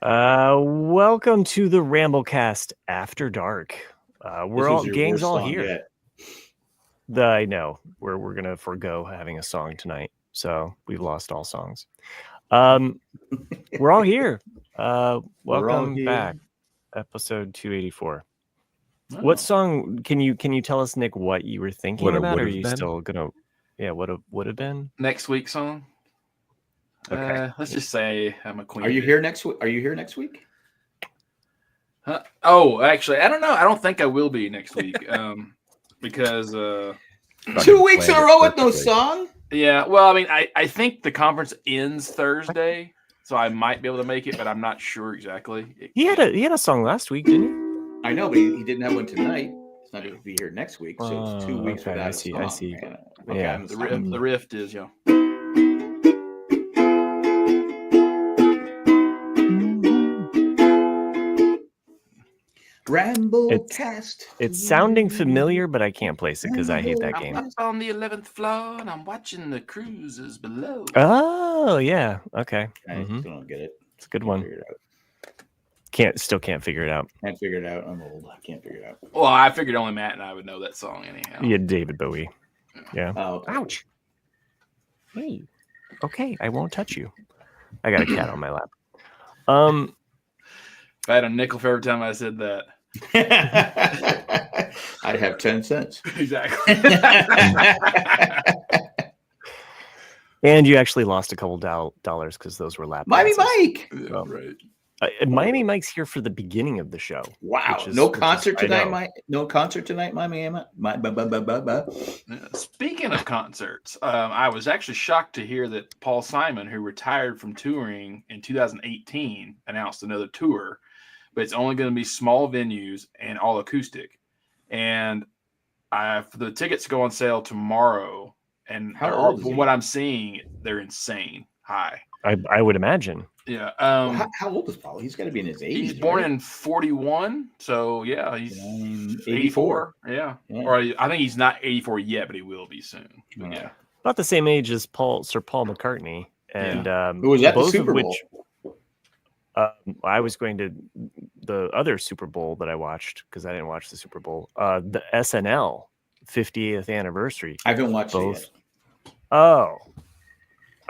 Welcome to the Ramlecast Afterdark. We're all gang's all here. I know we're gonna forego having a song tonight, so we've lost all songs. We're all here. Welcome back, episode 284. Oh. What song can you tell us, Nick? What you were thinking about? Or are you still gonna? Yeah, what would have been next week's song? Okay, let's just say I'm a queen. Are you here next week? Are you here next week? Huh? Oh, actually, I don't know. I don't think I will be next week. Because 2 weeks in a row with no song. Yeah, well, I mean, I think the conference ends Thursday, so I might be able to make it, but I'm not sure exactly. He had a song last week, didn't he? I know, but he didn't have one tonight. It's not going to be here next week, so it's 2 weeks without a song. I see. Man. Okay. Yeah, the rift is Ramlecast. It's sounding familiar, but I can't place it because I hate that game. I'm up on the 11th floor and I'm watching the cruises below. Oh yeah, okay. I still don't get it. It's a good one. Still can't figure it out. Can't figure it out. I'm old. I can't figure it out. Well, I figured only Matt and I would know that song anyhow. Yeah, David Bowie. Yeah. Oh, okay. Ouch. Hey. Okay, I won't touch you. I got a cat on my lap. If I had a nickel for every time I said that, I'd have 10 cents. Exactly. And you actually lost a couple dollars because those were lap. Miami Mike. Yeah, right. Miami Mike's here for the beginning of the show. Wow. No concert tonight, Mike. No concert tonight, Miami. Speaking of concerts, I was actually shocked to hear that Paul Simon, who retired from touring in 2018, announced another tour, but it's only going to be small venues and all acoustic. And the tickets go on sale tomorrow. And from what I'm seeing, they're insane high. I would imagine. Yeah. How old is Paul? He's got to be in his 80s. He's born in 41, so yeah, he's 84. Yeah. Or I think he's not 84 yet, but he will be soon. But yeah. About the same age as Sir Paul McCartney, and who was at the Super Bowl. I was going to the other Super Bowl that I watched because I didn't watch the Super Bowl. The SNL 50th anniversary. I haven't watched it yet. Oh,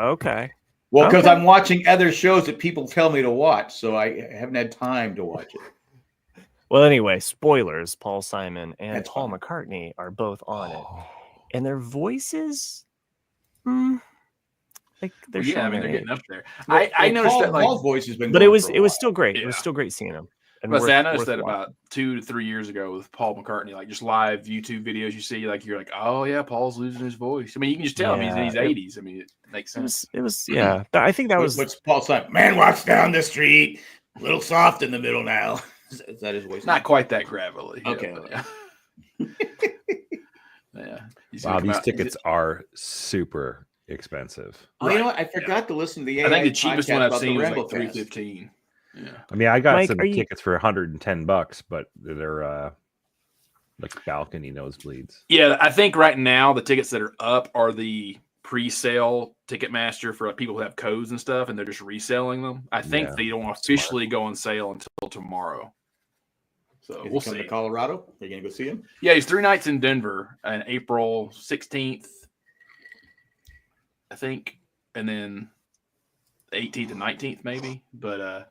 okay. Well, because I'm watching other shows that people tell me to watch, so I haven't had time to watch it. Well, anyway, spoilers. Paul Simon and Paul McCartney are both on it, and their voices, like they're they're getting up there. I noticed that Paul's voice has been, but it was still great. Yeah. It was still great seeing him. I noticed that about 2 to 3 years ago with Paul McCartney, like just live YouTube videos you see, like you're like, oh yeah, Paul's losing his voice. I mean, you can just tell him he's in his 80s. I mean, it makes sense. It was yeah. I think that was what's Paul saying. Man walks down the street, a little soft in the middle now. Is that his voice? Not quite that gravelly. Okay. Yeah. Wow, these tickets are super expensive. Oh, you know what? I forgot to listen to the AI. I think the cheapest one I've seen was like $315. Yeah. I mean, I got some tickets for $110, but they're like balcony nosebleeds. Yeah, I think right now the tickets that are up are the pre-sale Ticketmaster for people who have codes and stuff, and they're just reselling them. I think they don't officially go on sale until tomorrow. So we'll see. To Colorado? Are you gonna go see him? Yeah, he's 3 nights in Denver on April 16th, I think, and then 18th and 19th maybe. But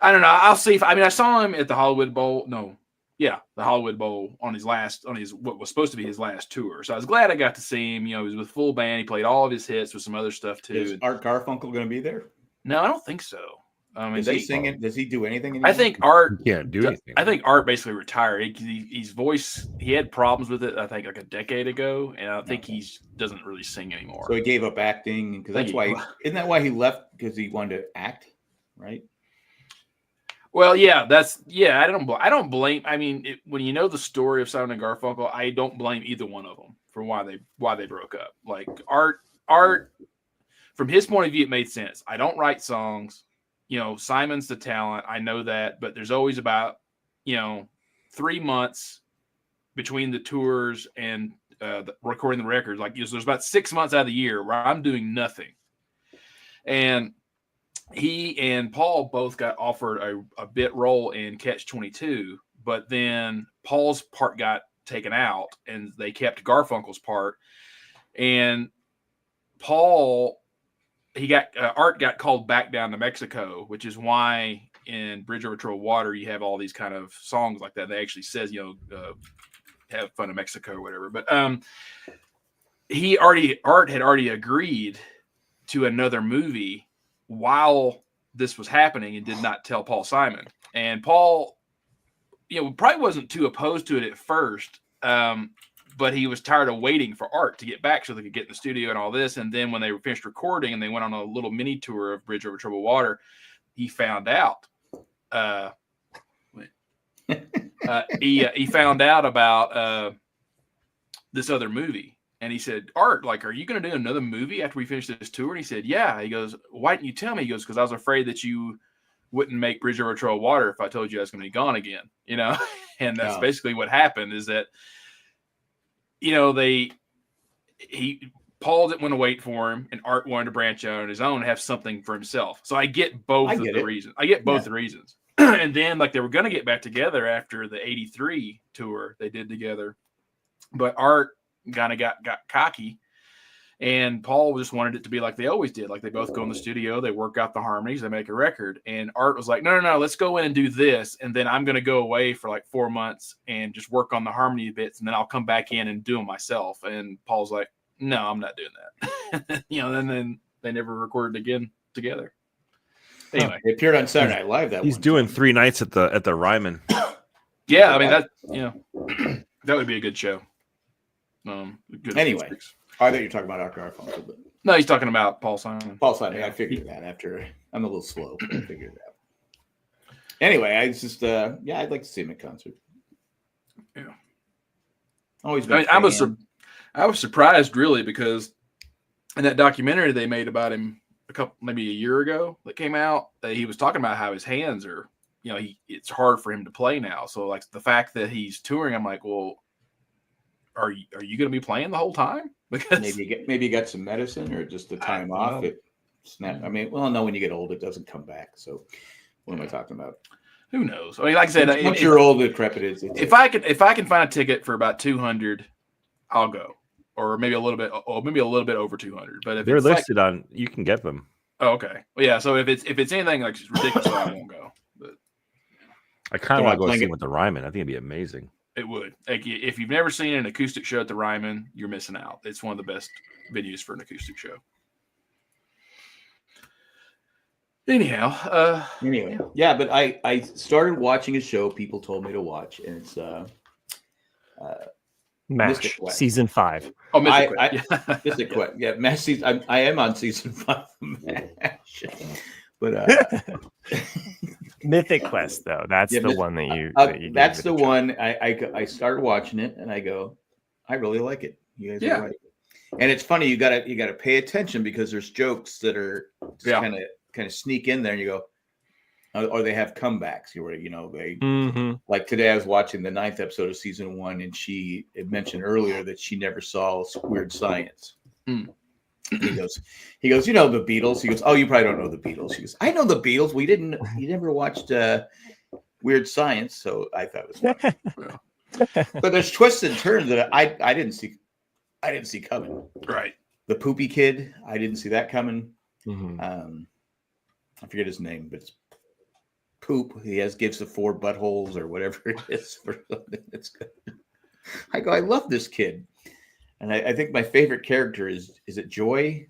I don't know. I'll see. I saw him at the Hollywood Bowl. The Hollywood Bowl on his what was supposed to be his last tour. So I was glad I got to see him. You know, he was with full band. He played all of his hits with some other stuff too. Is Art Garfunkel going to be there? No, I don't think so. Is he singing? Does he do anything anymore? I think Art can't do anything. I think Art basically retired. His voice, he had problems with it, I think, like a decade ago, and I think he doesn't really sing anymore. So he gave up acting because that's why. Isn't that why he left? Because he wanted to act, right? Well, yeah, I don't blame. I mean, when you know the story of Simon and Garfunkel, I don't blame either one of them for why they broke up. Like Art, from his point of view, it made sense. I don't write songs. You know, Simon's the talent. I know that, but there's always about 3 months between the tours and recording the records. Like there's about 6 months out of the year where I'm doing nothing, and he and Paul both got offered a bit role in Catch-22, but then Paul's part got taken out, and they kept Garfunkel's part. And Paul, Art got called back down to Mexico, which is why in Bridge Over Troubled Water you have all these kind of songs like that. They actually says, have fun in Mexico or whatever. But Art had already agreed to another movie while this was happening and did not tell Paul Simon. And Paul, probably wasn't too opposed to it at first, but he was tired of waiting for Art to get back so they could get in the studio and all this. And then when they were finished recording and they went on a little mini tour of Bridge Over Troubled Water, he found out. He found out about this other movie. And he said, Art, are you going to do another movie after we finish this tour? And he said, yeah. He goes, why didn't you tell me? He goes, because I was afraid that you wouldn't make Bridge Over Troubled Water if I told you I was going to be gone again, And that's basically what happened is that, Paul didn't want to wait for him, and Art wanted to branch out on his own and have something for himself. So I get both of the reasons. I get both the reasons. And then they were going to get back together after the 83 tour they did together. But Art kind of got cocky, and Paul just wanted it to be like they always did. Like they both go in the studio, they work out the harmonies, they make a record. And Art was like, no, let's go in and do this. And then I'm going to go away for 4 months and just work on the harmony bits. And then I'll come back in and do them myself. And Paul's like, no, I'm not doing that. And then they never recorded again together. Anyway, they appeared on Saturday Night Live. He's doing 3 nights at the Ryman. Yeah. I mean, that would be a good show. Anyway, I thought you were talking about Art Garfunkel, but no, he's talking about Paul Simon. I figured that after I'm a little slow. I figured it out. Anyway, I just I'd like to see him at concert. Yeah, always. I was surprised really because in that documentary they made about him maybe a year ago that came out, that he was talking about how his hands are, it's hard for him to play now. So the fact that he's touring, I'm like, well, are you going to be playing the whole time? Because maybe you got some medicine or just the time off. It snapped. I mean, no, when you get old, it doesn't come back. So what am I talking about? Who knows? I mean, like I said, once you're old, decrepit is. If I can find a ticket for about $200, I'll go, or maybe a little bit over $200. But if they're listed on, you can get them. Oh, okay. Well, yeah. So if it's anything ridiculous, I won't go. But I kind of want to go see him with the Ryman. I think it'd be amazing. It would. If you've never seen an acoustic show at the Ryman, you're missing out. It's one of the best venues for an acoustic show. Anyhow, yeah, but I started watching a show people told me to watch, and it's MASH season 5. Oh, Mystic Quest. Mystic Quest. Yeah, MASH season. I am on season 5 of MASH, but Mythic Quest though. That's the one that you. That's the one. I started watching it, and I go, I really like it. You guys are right. And it's funny. You gotta pay attention because there's jokes that are just kind of sneak in there, and you go, or they have comebacks. They like today. I was watching the 9th episode of season 1, and she had mentioned earlier that she never saw Weird Science. Mm. He goes, the Beatles. He goes, oh, you probably don't know the Beatles. She goes, I know the Beatles. You never watched Weird Science, so I thought it was fun. But there's twists and turns that I didn't see coming. Right. The poopy kid, I didn't see that coming. Mm-hmm. I forget his name, but it's Poop. He gives the 4 buttholes or whatever it is for something. It's good. I go, I love this kid. And I think my favorite character is it Joy?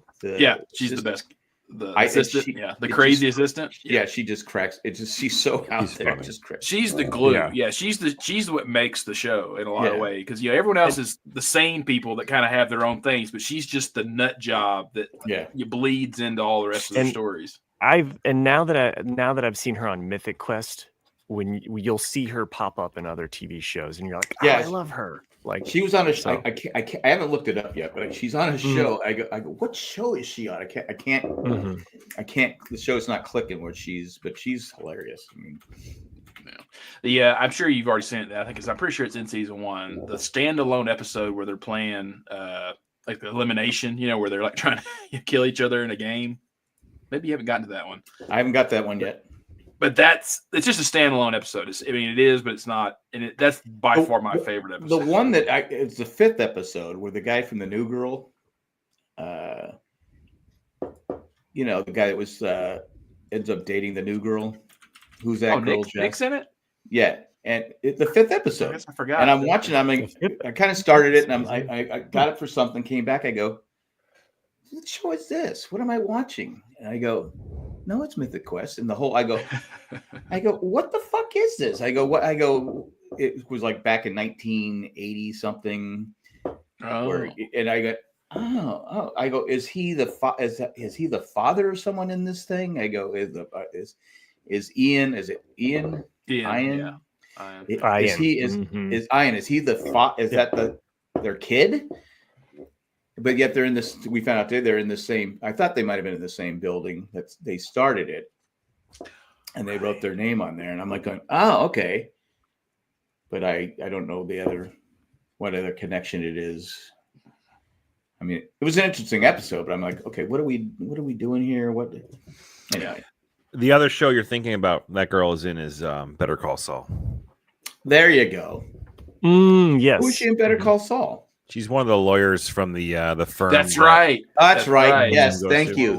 She's the best. The assistant, the crazy assistant. Yeah, she just cracks. She's so out there. Funny. Just cracks. She's the glue. Yeah, she's what makes the show in a lot of ways. Because everyone else is the sane people that kind of have their own things, but she's just the nut job that bleeds into all the rest of the stories. Now that I've seen her on Mythic Quest, when you'll see her pop up in other TV shows, and you're like, I love her. Like she was on a show. I haven't looked it up yet, but she's on a show. I go, what show is she on? I can't. The show's not clicking where she's hilarious. I mean, I'm sure you've already seen it. I think I'm pretty sure it's in season 1. The standalone episode where they're playing the elimination. Where they're trying to kill each other in a game. Maybe you haven't gotten to that one. I haven't got that one yet. But it's just a standalone episode. It is, but it's not. And that's by far my favorite episode. The one that it's the 5th episode where the guy from the New Girl, the guy that was ends up dating the New Girl. Who's that girl? Nick's in it? Yeah. And the 5th episode. I guess I forgot. And I'm watching. I'm like, I kind of started it, and I got it for something. Came back. I go, what show is this? What am I watching? And I go, no, it's Mythic Quest. And I go, what the fuck is this? I go, what? I go, it was like back in 1980 something. Oh. And I go, oh. I go, is he the father of someone in this thing? I go, is Ian? Is it Ian? Ian? Yeah. Is Ian? Is he is that their kid? But yet they're in this. We found out they're in the same. I thought they might have been in the same building that they started it, and they wrote their name on there. And I'm like, going, oh, okay. But I don't know what other connection it is. I mean, it was an interesting episode, but I'm like, okay, what are we doing here? Anyway. The other show you're thinking about that girl is in is Better Call Saul. There you go. Yes. Who's she in Better Call Saul? She's one of the lawyers from the firm. That's right. That's right. right. Yes. Thank you.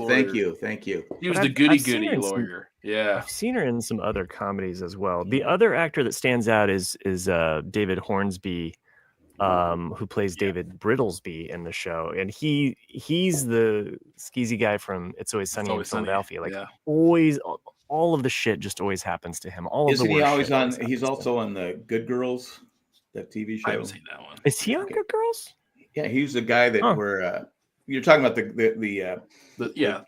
He was the goody lawyer. Yeah. I've seen her in some other comedies as well. The other actor that stands out is David Hornsby, who plays David Brittlesby in the show, and he's the skeezy guy from It's Always Sunny in Philadelphia. Always, all of the shit just always happens to him. Isn't he always on? He's also on the Good Girls, that TV show. I haven't seen that one. Is he on Good Girls? Yeah, he's the guy that you're talking about the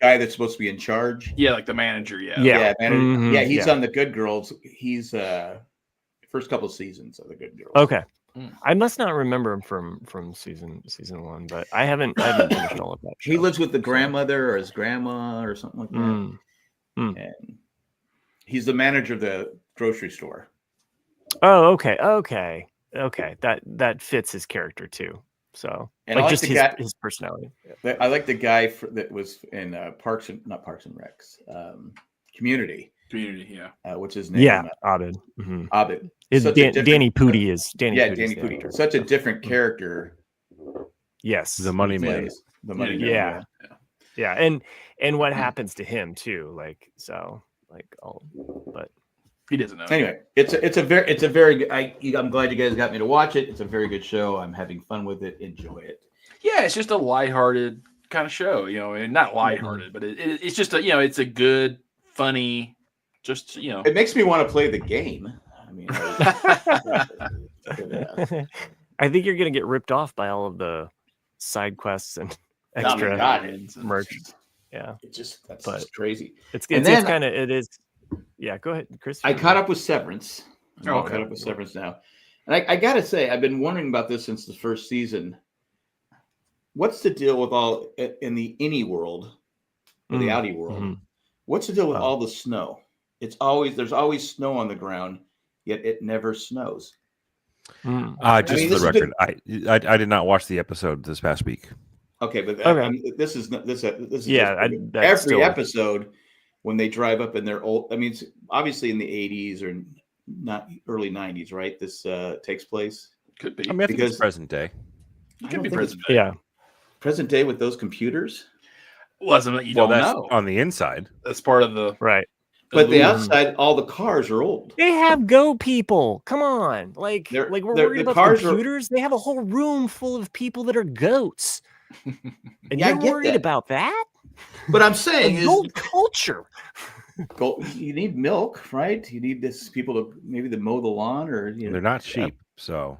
guy that's supposed to be in charge. Yeah, like the manager. Yeah. Yeah, he's on the Good Girls. He's first couple of seasons of the Good Girls. Okay. I must not remember him from season 1, but I haven't finished all of that show. He lives with the grandmother or his grandma or something like that. And he's the manager of the grocery store. Oh, okay. That fits his character too. So, and like just his personality. I like the guy that was in not Parks and Recs, Community. Yeah. What's his name? Yeah, Abed. Mm-hmm. Abed. Danny Pudi is Danny. Yeah, Danny Pudi. Such a different character. Yes, the money man. The money man. Yeah, and what happens to him too? But he doesn't know. Anyway, it's a very. I'm glad you guys got me to watch it. It's a very good show. I'm having fun with it. Enjoy it. Yeah, it's just a lighthearted kind of show, and not lighthearted, but it's just it's a good, funny. Just it makes me want to play the game. I mean, I think you're gonna get ripped off by all of the side quests and extra merch. Yeah, that's just crazy. It is. Yeah, go ahead, Chris. I caught up with Severance. Caught up with Severance now, and I gotta say, I've been wondering about this since the first season. What's the deal with all in the innie world, or the outie world? Mm-hmm. What's the deal with all the snow? There's always snow on the ground, yet it never snows. Just for the record, I did not watch the episode this past week. Okay, but this is every episode when they drive up in their old. I mean, it's obviously in the 80s or not early 90s, right? This takes place. Could be. I mean, I think it's present day. It could be present day. Yeah, present day with those computers. Wasn't you don't know on the inside? That's part of the right. But the outside, all the cars are old. They have Go people. Come on, we're worried about computers. They have a whole room full of people that are goats, and you're worried about that. But I'm saying goat culture. You need milk, right? You need people to mow the lawn, or they're not sheep, so.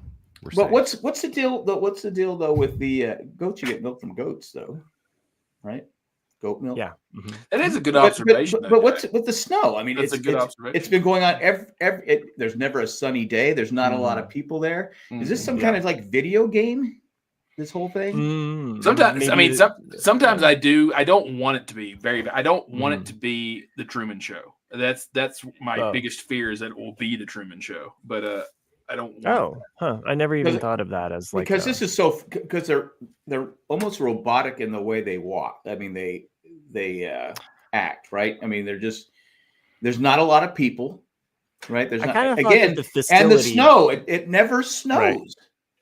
But what's the deal though? What's the deal though with the goats? You get milk from goats, though, right? Goat milk. Yeah, mm-hmm. That is a good observation. But what's with the snow? I mean, it's a good observation. It's been going on there's never a sunny day. There's not a lot of people there. Is this some kind of video game? This whole thing. Sometimes sometimes I do. I don't want it to be I don't want it to be the Truman Show. That's my biggest fear is that it will be the Truman Show. But I don't. I never even thought of that as because this is because they're almost robotic in the way they walk. I mean they act, right? I mean, there's not a lot of people, right? There's I not, kind of thought again, that the facility, and the snow, it never snows. Right.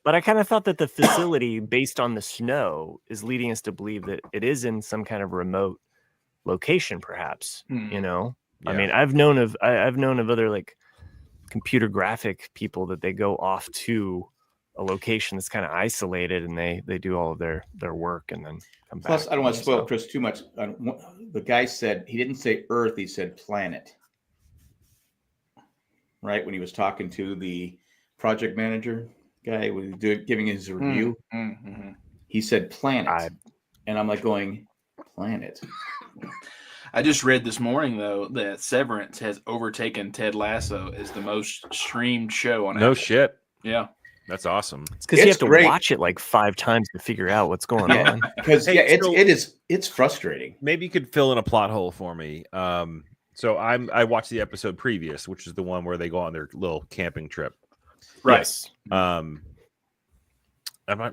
But I kind of thought that the facility, based on the snow, is leading us to believe that it is in some kind of remote location, perhaps. You know, I mean, I've known of other like computer graphic people that they go off to a location that's kind of isolated, and they do all of their work and then come back. Plus, I don't want to spoil Chris too much. The guy said, he didn't say Earth, he said planet. Right, when he was talking to the project manager guy, was giving his review, he said planet, and I'm like going, planet. I just read this morning though that Severance has overtaken Ted Lasso as the most streamed show on No Apple. Shit. Yeah, that's awesome. It's because you have to watch it like 5 times to figure out what's going on. Because it's frustrating. Maybe you could fill in a plot hole for me. So I watched the episode previous, which is the one where they go on their little camping trip. right. Yes.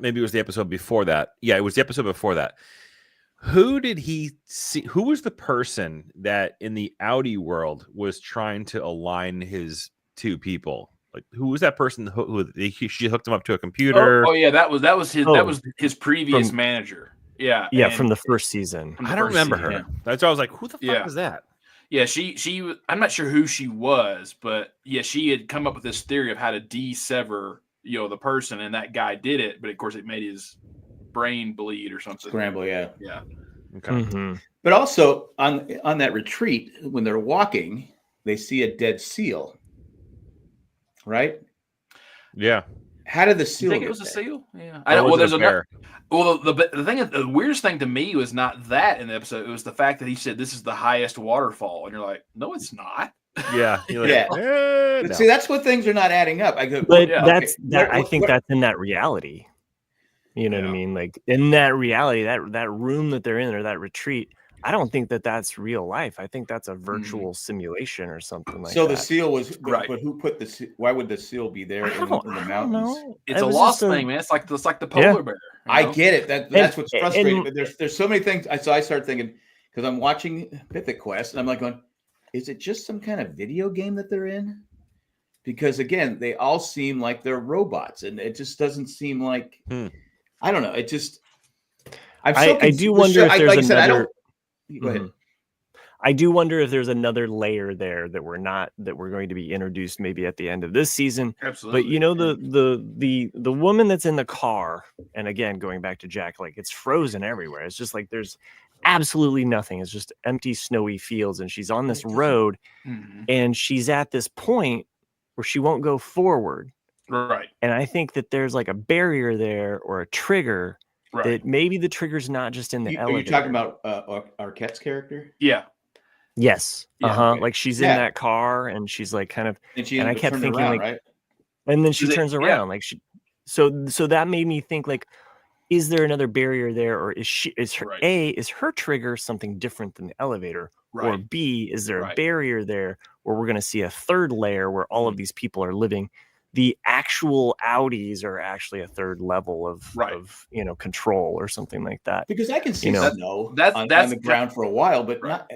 Maybe it was the episode before that. Yeah, it was the episode before that. Who did he see? Who was the person that in the Audi world was trying to align his two people? Like, who was that person who she hooked him up to a computer? Oh yeah, that was his previous manager. Yeah, from the first season. I don't remember her. Yeah. That's why I was like, who the fuck is that? Yeah, she I'm not sure who she was, but yeah, she had come up with this theory of how to de-sever, the person, and that guy did it, but of course it made his brain bleed or something. Scramble, yeah. Okay. Mm-hmm. But also on that retreat, when they're walking, they see a dead seal. Right? Yeah. How did the seal? You think it was a seal? Yeah. I know. Well, there's another. Well, the thing, the weirdest thing to me was not that in the episode. It was the fact that he said this is the highest waterfall, and you're like, no, it's not. Yeah. No. See, that's what things are not adding up. I go, but I think that's in that reality. You know what I mean? Like in that reality, that room that they're in or that retreat. I don't think that that's real life. I think that's a virtual simulation or something like that. So the seal was right. But who put the? Why would the seal be there in the mountains? It's a lost thing, man. It's like the polar bear. I get it. That's what's frustrating. But there's so many things. So I started thinking, because I'm watching Mythic Quest and I'm like going, is it just some kind of video game that they're in? Because again, they all seem like they're robots, and it just doesn't seem like. I don't know. It just. I do wonder if there's another. Go ahead. I do wonder if there's another layer there that we're going to be introduced maybe at the end of this season. Absolutely. But the woman that's in the car, and again going back to Jack, like it's frozen everywhere. It's just like there's absolutely nothing. It's just empty, snowy fields, and she's on this road, and she's at this point where she won't go forward. Right. And I think that there's like a barrier there or a trigger. Right. That maybe the trigger's not just in the elevator. Are you talking about Arquette's character? Yeah. Yes. Okay. Like she's in that car and she's like kind of, and I kept thinking like, right? And then she turns around like she. So that made me think like, is there another barrier there, or is her trigger something different than the elevator, or B, is there a barrier there where we're going to see a third layer where all of these people are living? The actual Audis are actually a third level of control or something like that. Because I can see snow that's on the ground for a while, but not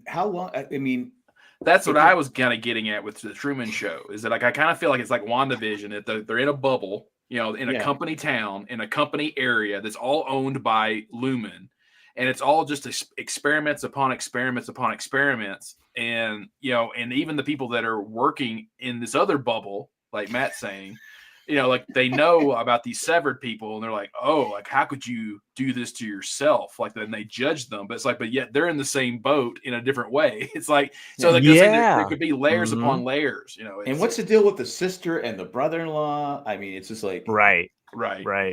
how long. I mean, that's what I was kind of getting at with the Truman Show. Is that like I kind of feel like it's like WandaVision. That they're in a bubble, in a company town, in a company area that's all owned by Lumen, and it's all just experiments upon experiments upon experiments, and and even the people that are working in this other bubble. Like Matt's saying, like they know about these severed people and they're like, oh, like how could you do this to yourself? Like then they judge them, but it's like, but yet they're in the same boat in a different way. It's like, so like there could be layers upon layers, And what's the deal with the sister and the brother-in-law? I mean, it's just like right. Yeah.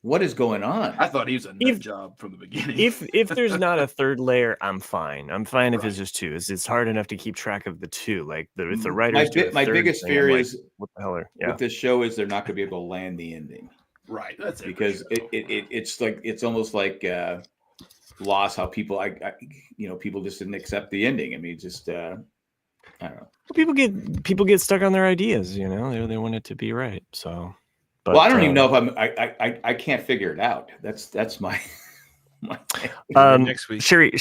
What is going on? I thought he was a nut job from the beginning. If there's not a third layer, I'm fine. I'm fine if it's just two. It's hard enough to keep track of the two. Like if the writers my biggest fear is what the hell with this show is they're not going to be able to land the ending. Right. That's because it's like it's almost like Lost. How people people just didn't accept the ending. I mean, just I don't know. People get stuck on their ideas. They want it to be right. So. But, well, I don't even know if I can't figure it out. That's my next week. Sherry,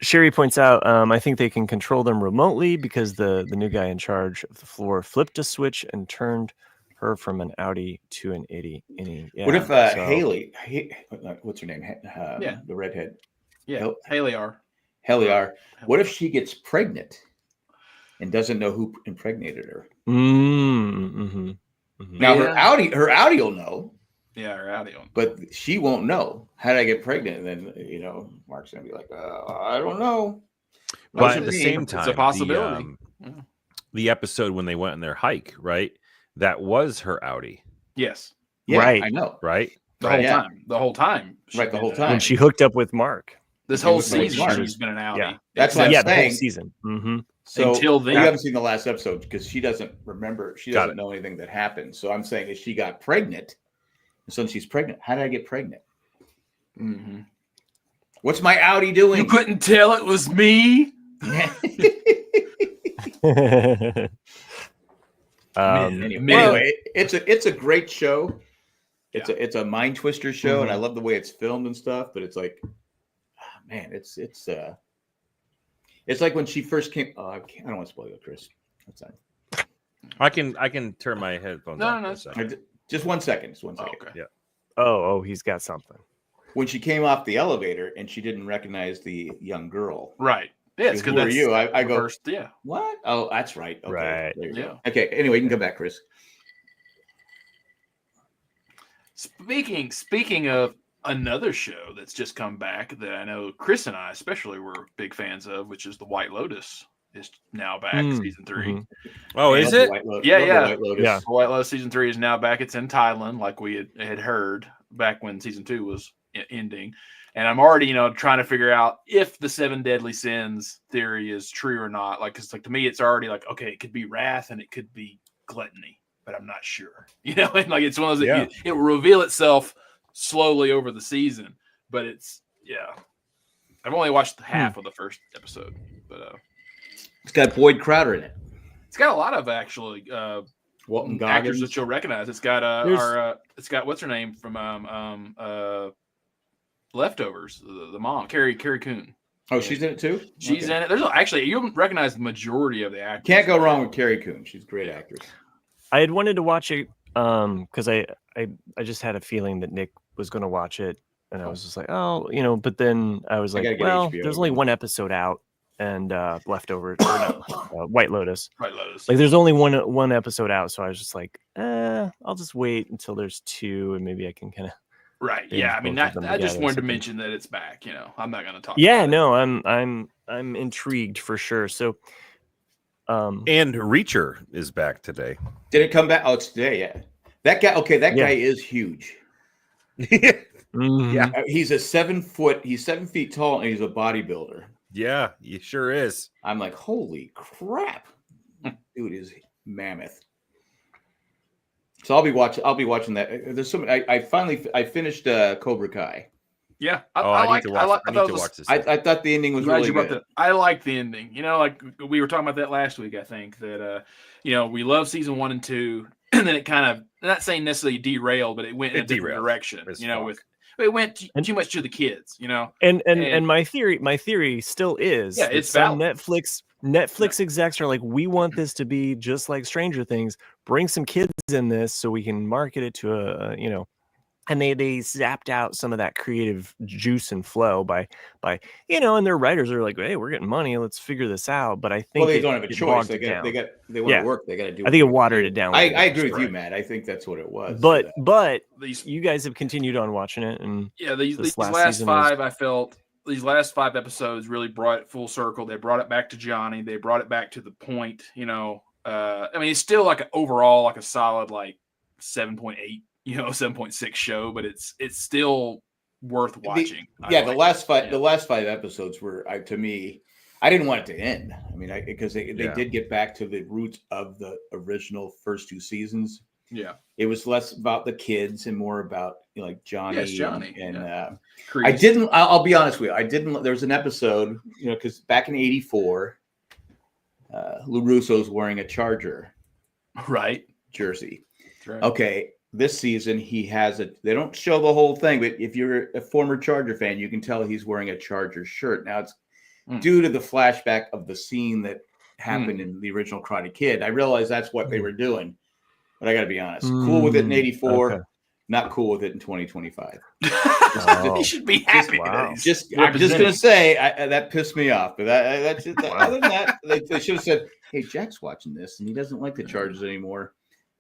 Sherry points out, I think they can control them remotely because the new guy in charge of the floor flipped a switch and turned her from an outie to an innie. Yeah, what if Haley, what's her name? The redhead. Yeah, Heliar. What if she gets pregnant and doesn't know who impregnated her? Mm-hmm. Now her outie will know. Yeah, her outie will know. But she won't know. How did I get pregnant? And then Mark's gonna be like, I don't know. But at the same time, it's a possibility. The episode when they went on their hike, right? That was her outie. Yes. Yeah, right. I know. Right. The whole time. Right. The whole time. When she hooked up with Mark. This whole season, she's been an outie. Yeah. That's what I'm saying. The whole season. Mm-hmm. So until then, you haven't seen the last episode because she doesn't remember. She doesn't know anything that happened. So I'm saying if she got pregnant, since she's pregnant, how did I get pregnant? Mm-hmm. What's my outie doing? You couldn't tell it was me. Anyway, it's a great show. It's a mind twister show, and I love the way it's filmed and stuff. But it's like, man, it's like when she first came. I don't want to spoil it, Chris. That's fine. I can turn my headphones on. No. Just 1 second. Just 1 second. Okay. Yeah. Oh, he's got something. When she came off the elevator and she didn't recognize the young girl. Right. Yeah, it's because you. I go first. Yeah. What? Oh, that's right. Okay. Right. There you go. Okay. Anyway, you can come back, Chris. Speaking of another show that's just come back that I know Chris and I especially were big fans of, which is The White Lotus, is now back, season 3. Mm-hmm. Oh, is it? Yeah. White Lotus. Yeah. The White Lotus season 3 is now back. It's in Thailand, like we had heard back when season 2 was ending. And I'm already, trying to figure out if the 7 deadly sins theory is true or not. Like, cause like to me, it's already like, okay, it could be wrath and it could be gluttony, but I'm not sure. And like it's one of those that it will reveal itself slowly over the season. But it's I've only watched half of the first episode, but it's got Boyd Crowder in it. It's got a lot of actually Walton actors Goggins that you'll recognize. It's got it's got what's her name from Leftovers, the mom, Carrie Coon. Oh, she's in it too? She's in it. There's actually you'll recognize the majority of the actors. Can't go wrong with Carrie Coon. She's a great actress. I had wanted to watch it because I just had a feeling that Nick was going to watch it, and I was just like, but then I was like, well, there's only one episode out, and Leftovers, White Lotus. White Lotus. Like, there's only one episode out, so I was just like, I'll just wait until there's 2, and maybe I can kind of. Right. Yeah. I mean, I just wanted to mention that it's back. I'm not going to talk. Yeah. No. I'm intrigued for sure. So. And Reacher is back today. Did it come back? Oh, it's today. Yeah. That guy. Okay, that guy is huge. Yeah. He's 7 feet tall, and he's a bodybuilder. Yeah, he sure is. I'm like, holy crap, dude is mammoth. So I'll be watching that. There's some. I finished Cobra Kai. Yeah, I need to watch this. I thought the ending was really good. I like the ending. Like we were talking about that last week. I think that we love season 1 and 2, and then it kind of, not saying necessarily derailed, but it went in a different direction. It went too much to the kids. And my theory still is it's some valid. Netflix execs are like, we want this to be just like Stranger Things. Bring some kids in this so we can market it to and they zapped out some of that creative juice and flow by and their writers are like, hey, we're getting money, let's figure this out. But I think they don't have a choice. They want to work. They got to do. I think it watered it down. I agree with you, Matt. I think that's what it was. But you guys have continued on watching it, and these last 5, I felt these last 5 episodes really brought it full circle. They brought it back to Johnny. They brought it back to the point. I mean, it's still like overall like a solid like 7.8. 7.6 show, but it's still worth watching. The last 5 episodes were, to me, I didn't want it to end. I mean, because they did get back to the roots of the original first 2 seasons. Yeah, it was less about the kids and more about like Johnny. Yes, Johnny. I didn't. I'll be honest with you. I didn't. There was an episode, because back in '84, Lou Russo's wearing a Charger, jersey. Right. Okay. This season, he has they don't show the whole thing, but if you're a former Charger fan, you can tell he's wearing a Charger shirt. Now, due to the flashback of the scene that happened in the original Karate Kid. I realized that's what they were doing, but I got to be honest. Cool with it in '84, not cool with it in 2025. You should be happy. I'm just gonna say that pissed me off. But other than that, they should have said, "Hey, Jack's watching this, and he doesn't like the Chargers anymore.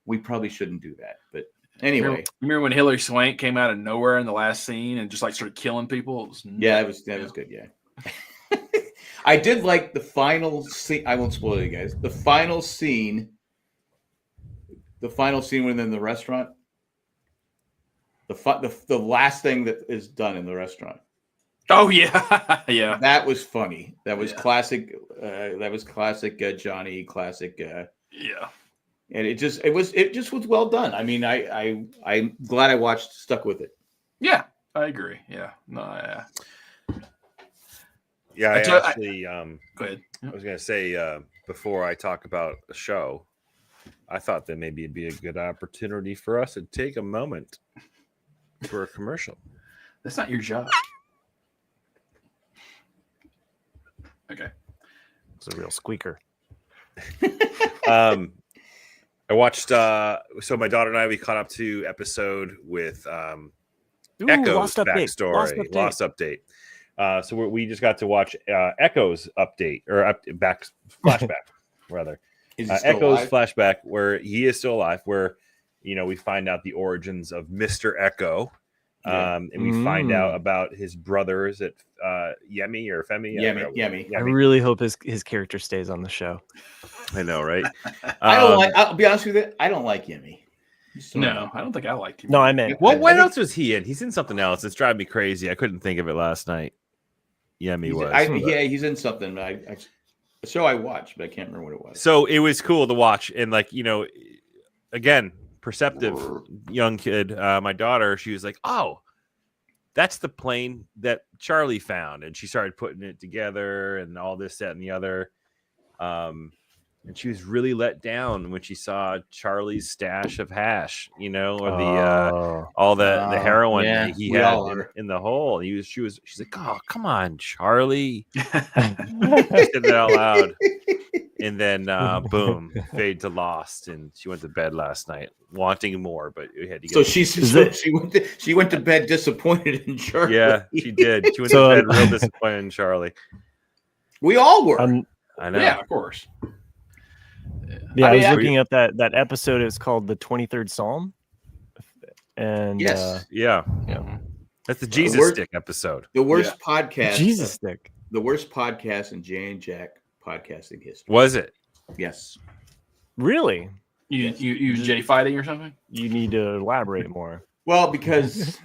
We probably shouldn't do that." But anyway, remember when Hilary Swank came out of nowhere in the last scene and just like started killing people? That was good. Yeah. I did like the final scene. I won't spoil you guys. The final scene when they're in the restaurant. The last thing that is done in the restaurant. Oh yeah, yeah. That was funny. That was classic. That was classic Johnny. Classic. Yeah. And it just was well done. I mean, I'm glad I stuck with it. Yeah, I agree. Yeah. No. Yeah. Yeah, go ahead. I was going to say before I talk about the show, I thought that maybe it'd be a good opportunity for us to take a moment for a commercial. That's not your job. Okay. It's a real squeaker. I watched. So my daughter and I, we caught up to episode with Echo's backstory. Lost update. So we just got to watch Echo's update or flashback rather. Echo's flashback where he is still alive, where we find out the origins of Mr. Echo, and we find out about his brothers at Yemi or Femi. Yemi. I really hope his character stays on the show. I know, right? I'll be honest with you. I don't like Yemi. No, I don't think I liked him. No, I meant. What else was he in? He's in something else. It's driving me crazy. I couldn't think of it last night. Yemi was. He's in something. A show I watched, but I can't remember what it was. So it was cool to watch, and again, perceptive young kid. My daughter, she was like, "Oh, that's the plane that Charlie found," and she started putting it together, and all this, that, and the other. And she was really let down when she saw Charlie's stash of hash, or the all the heroin that he had in the hole. She's like, "Oh, come on, Charlie!" She said that out loud, and then boom, fade to lost, and she went to bed last night wanting more, but we had to get. So she went to bed disappointed in Charlie. Yeah, she did. She went to bed real disappointed in Charlie. We all were. I know. Yeah, of course. Yeah, I was looking up that episode. It's called the 23rd Psalm. And yes, that's the Jesus Stick episode. The worst podcast. Jesus Stick. The worst podcast in Jay and Jack podcasting history. Was it? Yes. Really? You Jay fighting or something? You need to elaborate more. Well, because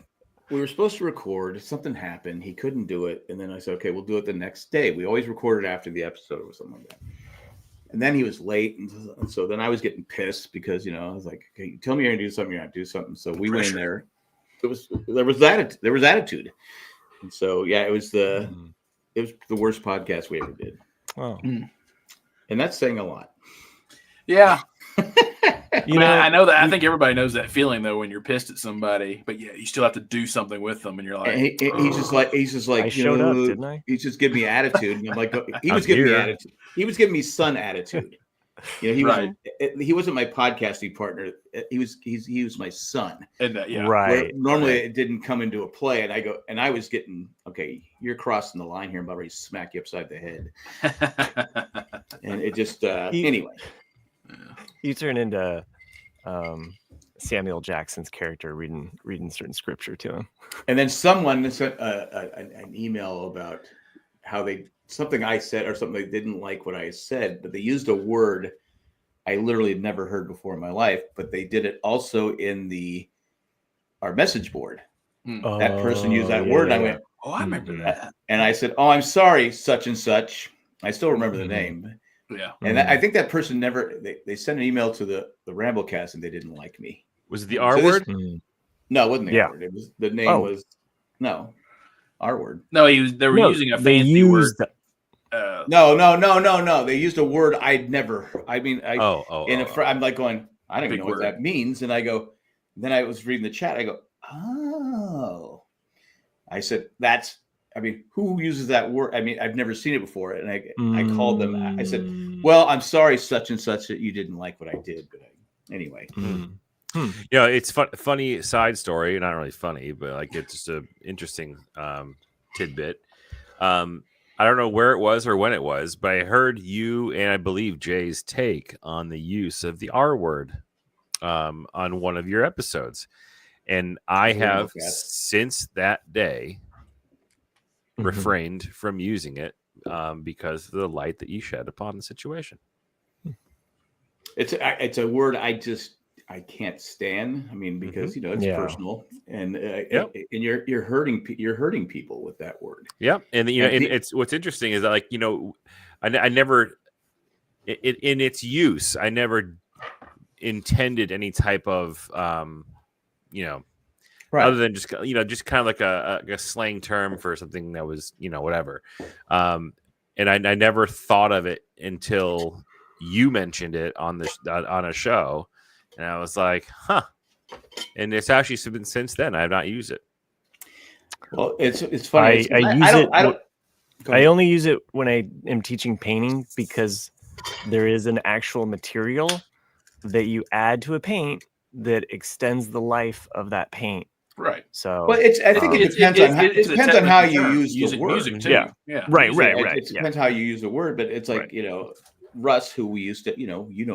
we were supposed to record. Something happened. He couldn't do it. And then I said, okay, we'll do it the next day. We always recorded after the episode or something like that. And then he was late. And so then I was getting pissed because, I was like, okay, you tell me you're going to do something, you're not do something. So we went in there. There was attitude. And so, yeah, it was the worst podcast we ever did. Oh. And that's saying a lot. Yeah. I know that. I think everybody knows that feeling though when you're pissed at somebody, but yeah, you still have to do something with them, and you're like, he's just like, I showed up, didn't I? He's just giving me attitude, and I'm like, he was giving me attitude. He was giving me son attitude. He wasn't my podcasting partner. He was my son. And right. Where normally it didn't come into a play, and I was getting, okay, you're crossing the line here. I'm about ready to smack you upside the head. And it just anyway. You turn into Samuel Jackson's character reading certain scripture to him. And then someone sent an email about how something I said or something they didn't like what I said, but they used a word I literally had never heard before in my life, but they did it also in our message board. That person used that word, and I went, "Oh, I remember that." And I said, "Oh, I'm sorry, such and such." I still remember the name. Yeah. And I think that person they sent an email to the Ramlecast and they didn't like me. Was it the R word? No, it wasn't the R word. It was the name was R word. No, they were using a fancy word. No. They used a word I'd never. I mean, I'm like going, I don't even know what that means. And I go, then I was reading the chat. I go, oh. I said, that's I mean, who uses that word? I mean, I've never seen it before. And I called them. I said, well, I'm sorry, such and such, that you didn't like what I did. But anyway. It's funny side story. Not really funny, but like it's just an interesting tidbit. I don't know where it was or when it was, but I heard you and I believe Jay's take on the use of the R word on one of your episodes. And I have since that day refrained from using it because of the light that you shed upon the situation. It's a word I can't stand. I mean, because it's personal, and and you're hurting people with that word. Yeah, and it's what's interesting is that, like, I never in its use, I never intended any type of right. other than just kind of like a slang term for something that was whatever. And I never thought of it until you mentioned it on a show. And I was like, huh. And it's actually been since then. I have not used it. Well, it's funny. I only use it when I am teaching painting, because there is an actual material that you add to a paint that extends the life of that paint. Right. So, well, I think it depends on how you use the word. Music too. Yeah. Right. It depends how you use the word, but it's like, Russ, who we used to,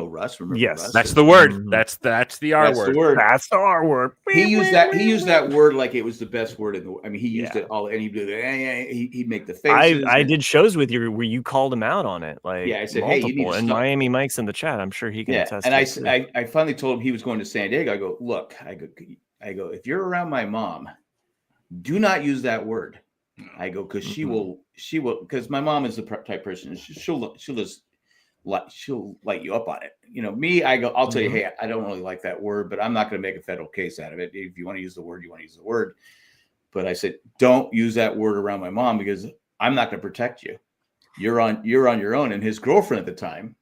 Russ. Remember yes, Russ? That's the word. That's the R word. That's the R word. He used that word like it was the best word in the. I mean, he used it all, and he'd make the faces. I did shows with you where you called him out on it. Like, I said, multiple, hey, you need to and stop. Miami Mike's in the chat. I'm sure he can attest. And I finally told him he was going to San Diego. I go, look, I go, if you're around my mom, do not use that word. I go, because she will, because my mom is the type person. She'll light you up on it. Me, I go, I'll tell you, hey, I don't really like that word, but I'm not going to make a federal case out of it. If you want to use the word, you want to use the word. But I said, don't use that word around my mom, because I'm not going to protect you. You're on your own. And his girlfriend at the time,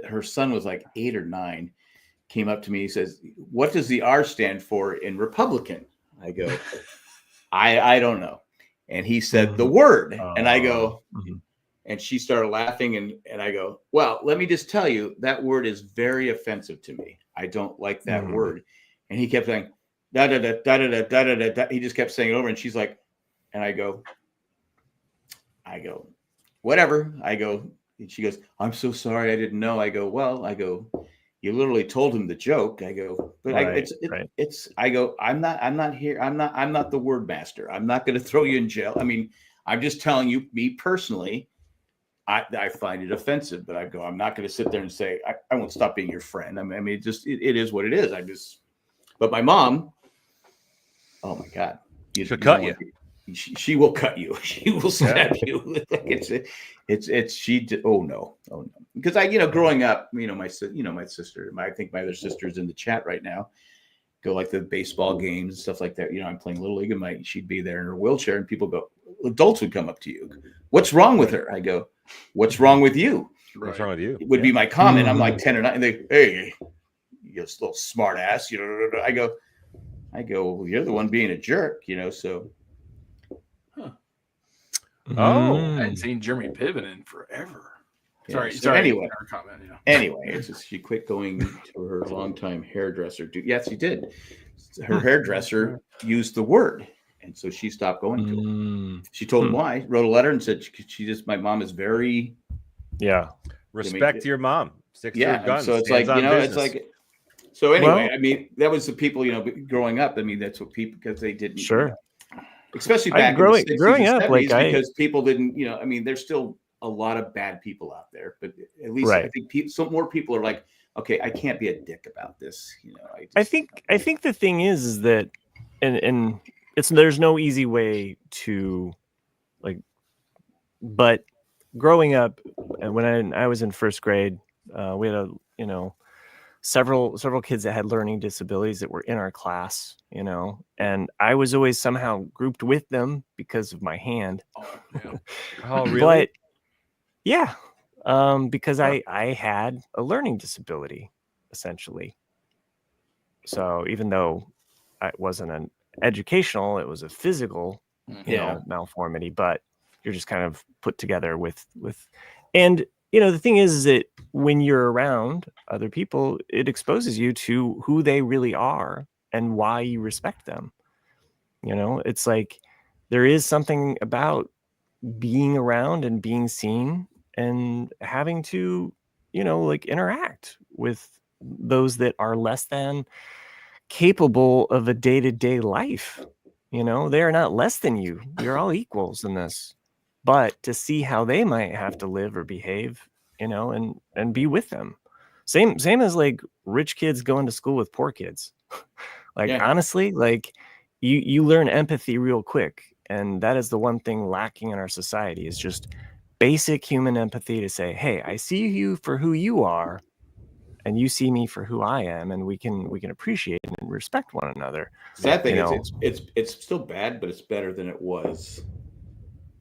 her son was like 8 or 9, came up to me. He says, what does the R stand for in Republican? I go, I don't know. And he said the word. And I go, and she started laughing, and I go, well, let me just tell you, that word is very offensive to me. I don't like that word. And he kept saying, da da da da da da da da. He just kept saying it over, and she's like, and I go, whatever. I go, and she goes, I'm so sorry, I didn't know. I go, well, you literally told him the joke. I go, but it's. I go, I'm not here. I'm not the word master. I'm not going to throw you in jail. I mean, I'm just telling you, me personally. I find it offensive, but I go, I'm not going to sit there and say, I won't stop being your friend. I mean, it is what it is. But my mom, oh my God. She'll cut you. She will cut you. She will stab you. Oh no. Because growing up, my sister, I think my other sister's in the chat right now, go like the baseball games and stuff like that. I'm playing Little League, and she'd be there in her wheelchair, and people go, adults would come up to you. What's wrong with her? I go, what's wrong with you? What's wrong with you? It would be my comment. I'm like 10 or 9, and they, hey, you little smart ass. I go, well, you're the one being a jerk, so. Huh. Oh, I hadn't seen Jeremy Piven in forever. Sorry. Anyway, our comment. Anyway, it's just she quit going to her longtime hairdresser. Yes, she did. Her hairdresser used the word, and so she stopped going to him. She told him why. Wrote a letter and said my mom is very respect your mom. Stick to her guns. So it's like it's like. So anyway, I mean, that was the people growing up. I mean, that's what people, because they didn't especially back in the 60s growing and up, 70s, because people didn't, I mean, there's still a lot of bad people out there, but at least I think some more people are like, okay, I can't be a dick about this. I think the thing is that, and there's no easy way to but growing up, and when I was in first grade, we had several kids that had learning disabilities that were in our class, and I was always somehow grouped with them because of my hand. Oh, really? But yeah, because I had a learning disability, essentially. So even though it wasn't an educational, it was a physical you know, malformity, but you're just kind of put together with, and you know, the thing is that when you're around other people, it exposes you to who they really are and why you respect them. You know, it's like there is something about being around and being seen and having to, you know, like interact with those that are less than capable of a day-to-day life. You know, they are not less than you. You're all equals in this. But to see how they might have to live or behave, you know, and be with them. Same as like rich kids going to school with poor kids. Like honestly, like you learn empathy real quick. And that is the one thing lacking in our society is just basic human empathy to say, hey, I see you for who you are, and you see me for who I am, and we can appreciate and respect one another. Sad thing is it's still bad, but it's better than it was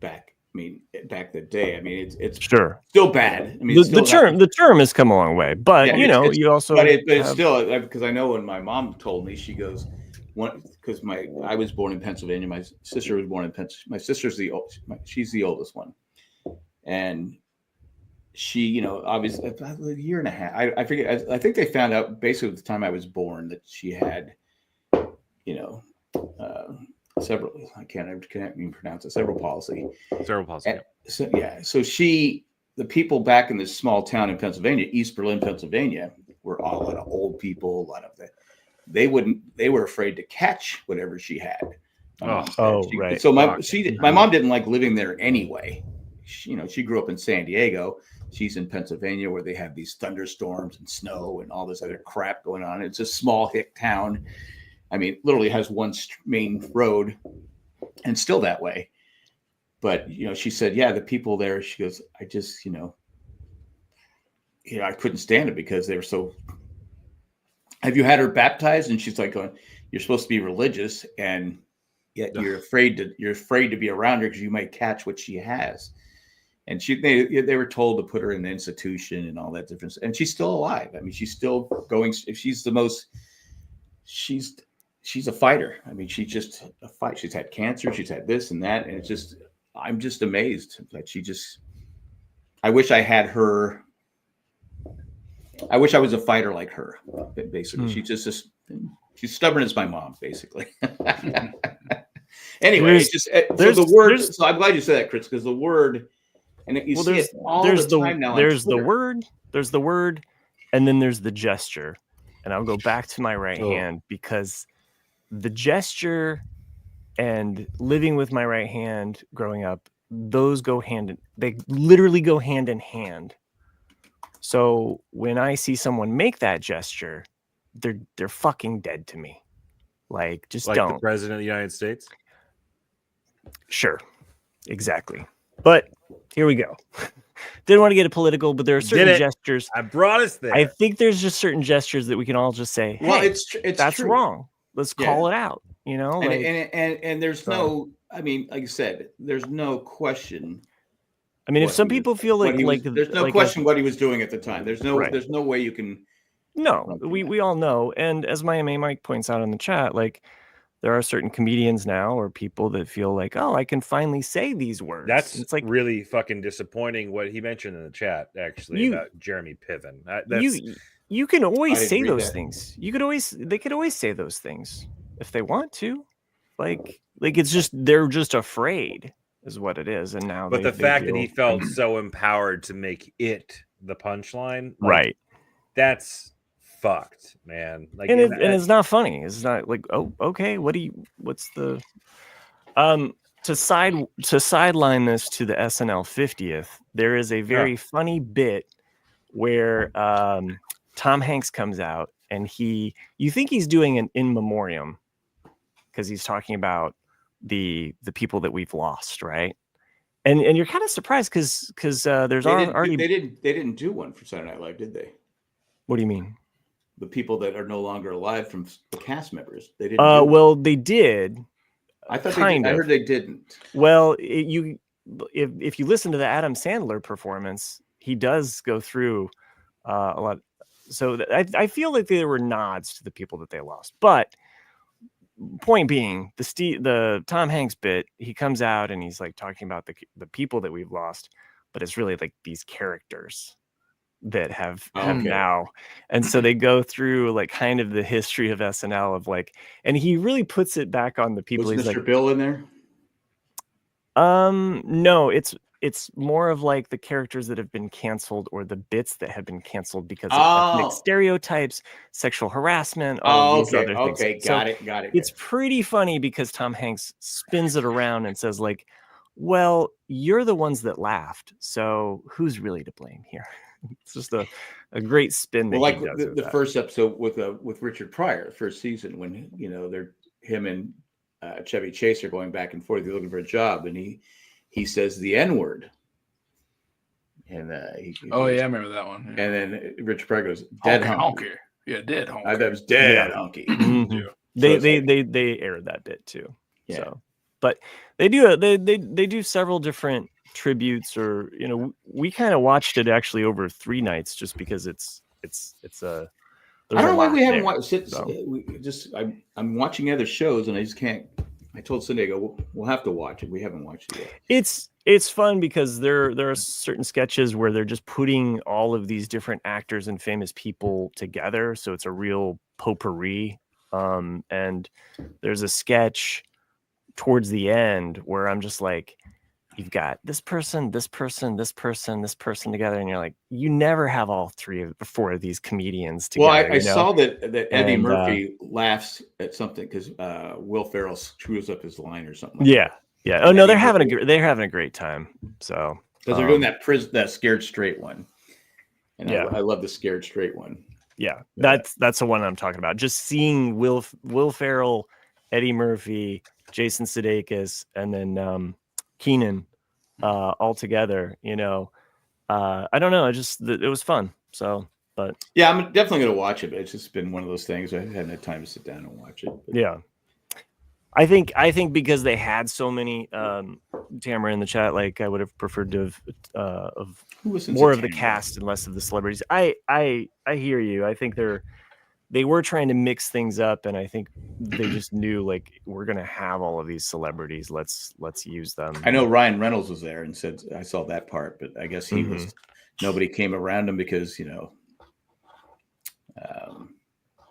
back. I mean, back the day. I mean, it's sure still bad. I mean, the term has come a long way, but you know, you also but it's still, because I know when my mom told me, she goes, because I was born in Pennsylvania, my sister was born in Pennsylvania. My sister's she's the oldest one, and she, you know, obviously a year and a half. I forget. I think they found out basically at the time I was born that she had, you know, several. I can't even pronounce it. Cerebral palsy. Cerebral palsy. So the people back in this small town in Pennsylvania, East Berlin, Pennsylvania, were all a lot of old people. A lot of they were afraid to catch whatever she had. Right. So my mom didn't like living there anyway. She grew up in San Diego. She's in Pennsylvania where they have these thunderstorms and snow and all this other crap going on. It's a small hick town. I mean, literally has one main road and still that way. But, you know, she said, yeah, the people there, she goes, I just, I couldn't stand it because they were so. Have you had her baptized? And she's like going, you're supposed to be religious and yet you're afraid to be around her because you might catch what she has. And they were told to put her in the institution and all that different. And she's still alive. I mean, she's still going. She's a fighter. I mean, she's just a fight. She's had cancer. She's had this and that. And it's just, I'm just amazed that I wish I had her. I wish I was a fighter like her. Basically, she's stubborn as my mom, basically. Anyway, the word. So I'm glad you said that, Chris, because the word. And you see it all the time now. There's the word, and then there's the gesture. And I'll go back to my right hand because the gesture and living with my right hand growing up, those they literally go hand in hand. So when I see someone make that gesture, they're fucking dead to me. Like, just like don't. The president of the United States? Sure. Exactly. But here we go. Didn't want to get it political, but there are certain gestures. I brought us there. I think there's just certain gestures that we can all just say, hey, well, it's that's true. Wrong. Let's call it out. You know, and there's no. I mean, like I said, there's no question. I mean, if some people feel there's no question what he was doing at the time. There's no way you can. No, we all know, and as my Mike points out in the chat, like. There are certain comedians now or people that feel like, oh, I can finally say these words. It's like really fucking disappointing what he mentioned in the chat, actually, about Jeremy Piven. You can always say those things. They could always say those things if they want to. Like it's just, they're just afraid is what it is. And now, but the fact that he felt so empowered to make it the punchline, right? That's fucked, man. Like, and it's not funny. It's not like, oh, okay. What's the to sideline this to the SNL 50th? There is a very funny bit where Tom Hanks comes out and you think he's doing an in memoriam because he's talking about the people that we've lost, right? And you're kind of surprised because there's already they didn't do one for Saturday Night Live, did they? What do you mean? The people that are no longer alive from the cast members. They didn't. Well, they did. I thought they did. I heard they didn't. Well, if you listen to the Adam Sandler performance, he does go through a lot. So I feel like there were nods to the people that they lost. But point being, the Tom Hanks bit, he comes out and he's like talking about the people that we've lost, but it's really like these characters that have now, and so they go through like kind of the history of SNL of like, and he really puts it back on the people. Was He's Mr. like, Bill in there? No, it's more of like the characters that have been canceled or the bits that have been canceled because of ethnic stereotypes, sexual harassment, all of these other things. Okay, got it. It's pretty funny because Tom Hanks spins it around and says like, well, you're the ones that laughed, so who's really to blame here? It's just a great spin. Well, like the first episode with Richard Pryor, the first season, when him and Chevy Chase are going back and forth, looking for a job, and he says the N-word, and I remember that one. Yeah. And then Richard Pryor goes, "Dead honky." Yeah, dead honky. I thought it was dead honky. Mm-hmm. They aired that bit too. Yeah. So, but they do several different tributes, or we kind of watched it actually over 3 nights just because it's a. I don't know why we haven't watched it. So. I'm watching other shows and I just can't. I told Cindy, I go, we'll have to watch it. We haven't watched it yet. It's fun because there are certain sketches where they're just putting all of these different actors and famous people together, so it's a real potpourri. And there's a sketch towards the end where I'm just like, you've got this person, this person, this person, this person together, and you're like, you never have all 4 of these comedians together. Well, I saw that Eddie Murphy laughs at something because Will Ferrell screws up his line or something. Yeah. Oh no, they're having a great time. So because they're doing that Scared Straight one, and I love the Scared Straight one. Yeah, that's the one I'm talking about. Just seeing Will Ferrell, Eddie Murphy, Jason Sudeikis, and then Keenan all together, I don't know, it was fun. So, but yeah, I'm definitely gonna watch it, but it's just been one of those things I haven't had time to sit down and watch it. But. Yeah, I think because they had so many, Tamara in the chat, like I would have preferred to have of more of the cast and less of the celebrities. I hear you. I think they were trying to mix things up, and I think they just knew like, we're gonna have all of these celebrities. Let's use them. I know Ryan Reynolds was there and said, I saw that part, but I guess he was, nobody came around him because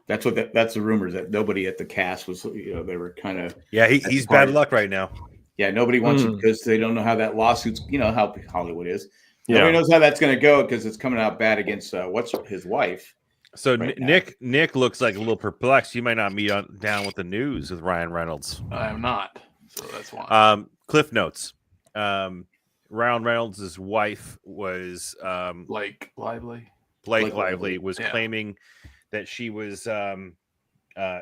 that's the rumors, that nobody at the cast was, they were kind of he's bad luck right now. Yeah, nobody wants it because they don't know how that lawsuit's, how Hollywood is. Nobody knows how that's going to go because it's coming out bad against what's his wife. So right Nick looks like a little perplexed. You might not be down with the news with Ryan Reynolds. I am not. So that's why. Cliff notes. Ryan Reynolds' wife was Blake Lively. Blake Lively was claiming that she was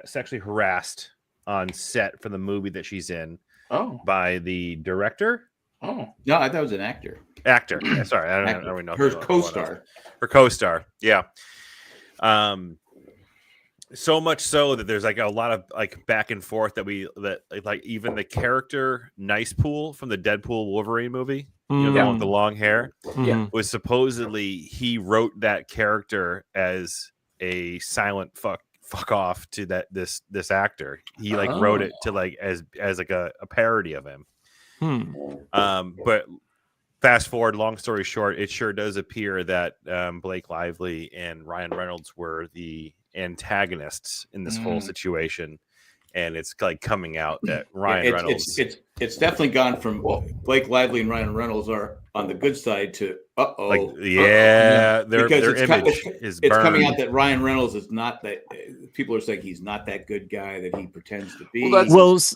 sexually harassed on set for the movie that she's in. By the director. No, I thought it was an actor. Sorry, I don't really know. Her co-star. Her co-star. Yeah. So much so that there's like a lot of like back and forth that like even the character Nice Pool from the Deadpool Wolverine movie, the one with the long hair, was supposedly he wrote that character as a silent fuck off to this actor. He like wrote it to like as like a parody of him. But fast forward, long story short, it sure does appear that Blake Lively and Ryan Reynolds were the antagonists in this whole situation, and it's like coming out that Ryan Reynolds. It's definitely gone from Blake Lively and Ryan Reynolds are on the good side to their image is burned. It's coming out that Ryan Reynolds is not that. People are saying he's not that good guy that he pretends to be.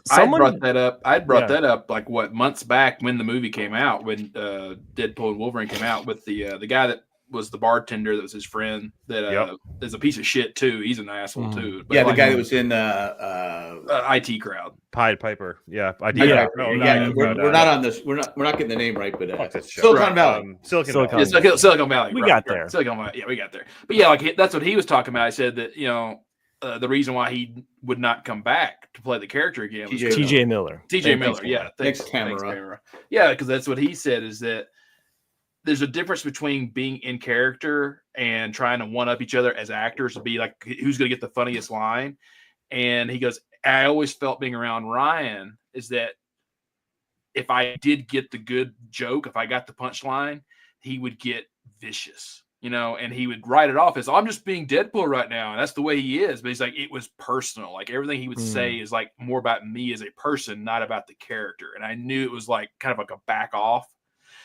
Someone brought that up. I brought that up like months back when the movie came out, when Deadpool and Wolverine came out, with the guy that was the bartender that was his friend that is a piece of shit too. He's an asshole too. But the guy that was in IT Crowd. Pied Piper. Yeah. We're not on this. We're not getting the name right, but Silicon Valley. Silicon Valley. We got there. Silicon Valley. Yeah, we got there. But yeah, like that's what he was talking about. I said that, the reason why he would not come back to play the character again was TJ Miller. TJ Miller. Yeah. Thanks, Tamara. Yeah, because that's what he said, is that there's a difference between being in character and trying to one up each other as actors to be like, who's going to get the funniest line. And he goes, I always felt being around Ryan is that if I did get the good joke, if I got the punchline, he would get vicious, and he would write it off as I'm just being Deadpool right now. And that's the way he is. But he's like, it was personal. Like everything he would say is like more about me as a person, not about the character. And I knew it was like kind of like a back off.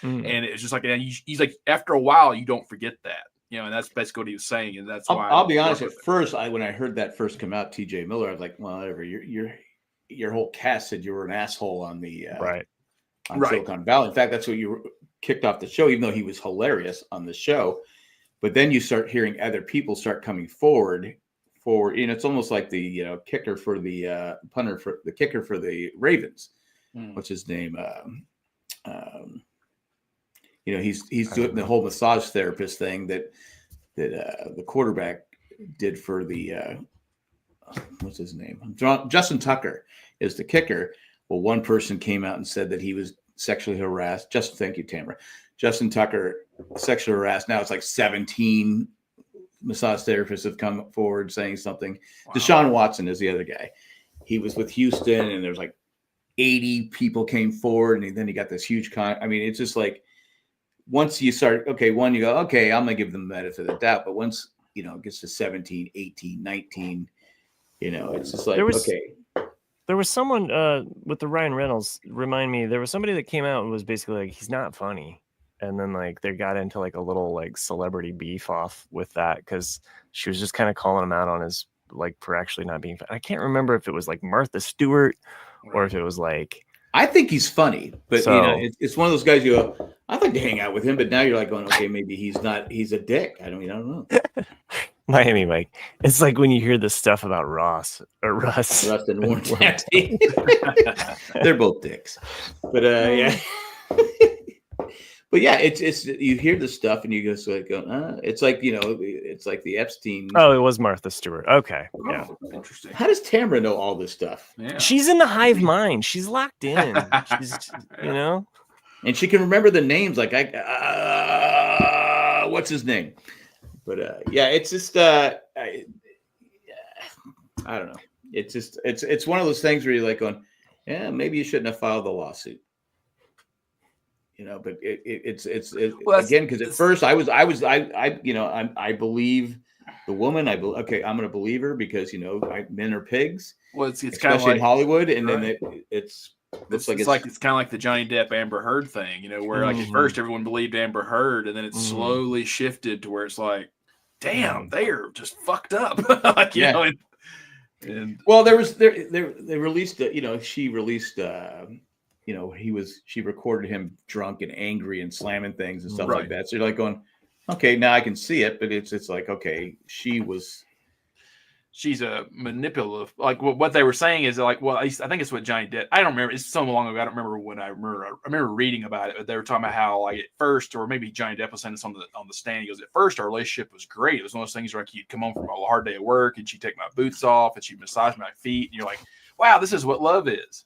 And it's just like, and he's like, after a while, you don't forget that, and that's basically what he was saying. And that's why I'll be honest. At first, when I heard that first come out, T.J. Miller, I was like, well, whatever. Your whole cast said you were an asshole on the on Silicon Valley. In fact, that's what you kicked off the show, even though he was hilarious on the show. But then you start hearing other people start coming forward for, it's almost like the kicker for the punter for the kicker for the Ravens. What's his name? He's doing the whole massage therapist thing that the quarterback did for the what's his name? Justin Tucker is the kicker. Well, one person came out and said that he was sexually harassed. Thank you, Tamara. Justin Tucker sexually harassed. Now it's like 17 massage therapists have come forward saying something. Wow. Deshaun Watson is the other guy. He was with Houston, and there's like 80 people came forward, and then he got this huge it's just like once you start, you go, okay, I'm gonna give them the benefit of the doubt. But once it gets to 17, 18, 19, it's just like There was someone with the Ryan Reynolds. Remind me, there was somebody that came out and was basically like, he's not funny. And then like they got into like a little like celebrity beef off with that because she was just kind of calling him out on his like for actually not being funny. I can't remember if it was like Martha Stewart or if it was like. I think he's funny, but it's one of those guys you go, I'd like to hang out with him, but now you're like going, okay, maybe he's not. He's a dick. I don't know. Miami Mike. It's like when you hear the stuff about Russ and Warren Sassy. They're both dicks, but yeah. But yeah, it's you hear the stuff and you go it's like it's like the Epstein. Oh, it was Martha Stewart. Okay, yeah, interesting. How does Tamara know all this stuff? Yeah. She's in the hive mind. She's locked in. She's and she can remember the names. Like what's his name? But yeah, it's just I don't know. It's just it's one of those things where you're like going, yeah, maybe you shouldn't have filed the lawsuit. But it's again, because at first I believe the woman. I'm going to believe her because men are pigs. Well, it's kind of like in Hollywood, and then it's kind of like the Johnny Depp Amber Heard thing, where like at first everyone believed Amber Heard, and then it slowly shifted to where it's like, damn, they are just fucked up. And well, they released she released. She recorded him drunk and angry and slamming things and stuff like that. So you're like going, okay, now I can see it, but it's like, okay, she's a manipulative. Like what they were saying is like, well, I think it's what Johnny did. I don't remember. It's so long ago. I don't remember when I remember reading about it, but they were talking about how like at first, or maybe Johnny Depp was saying this on the stand. He goes, at first our relationship was great. It was one of those things where like you'd come home from a hard day of work and she'd take my boots off and she'd massage my feet. And you're like, wow, this is what love is,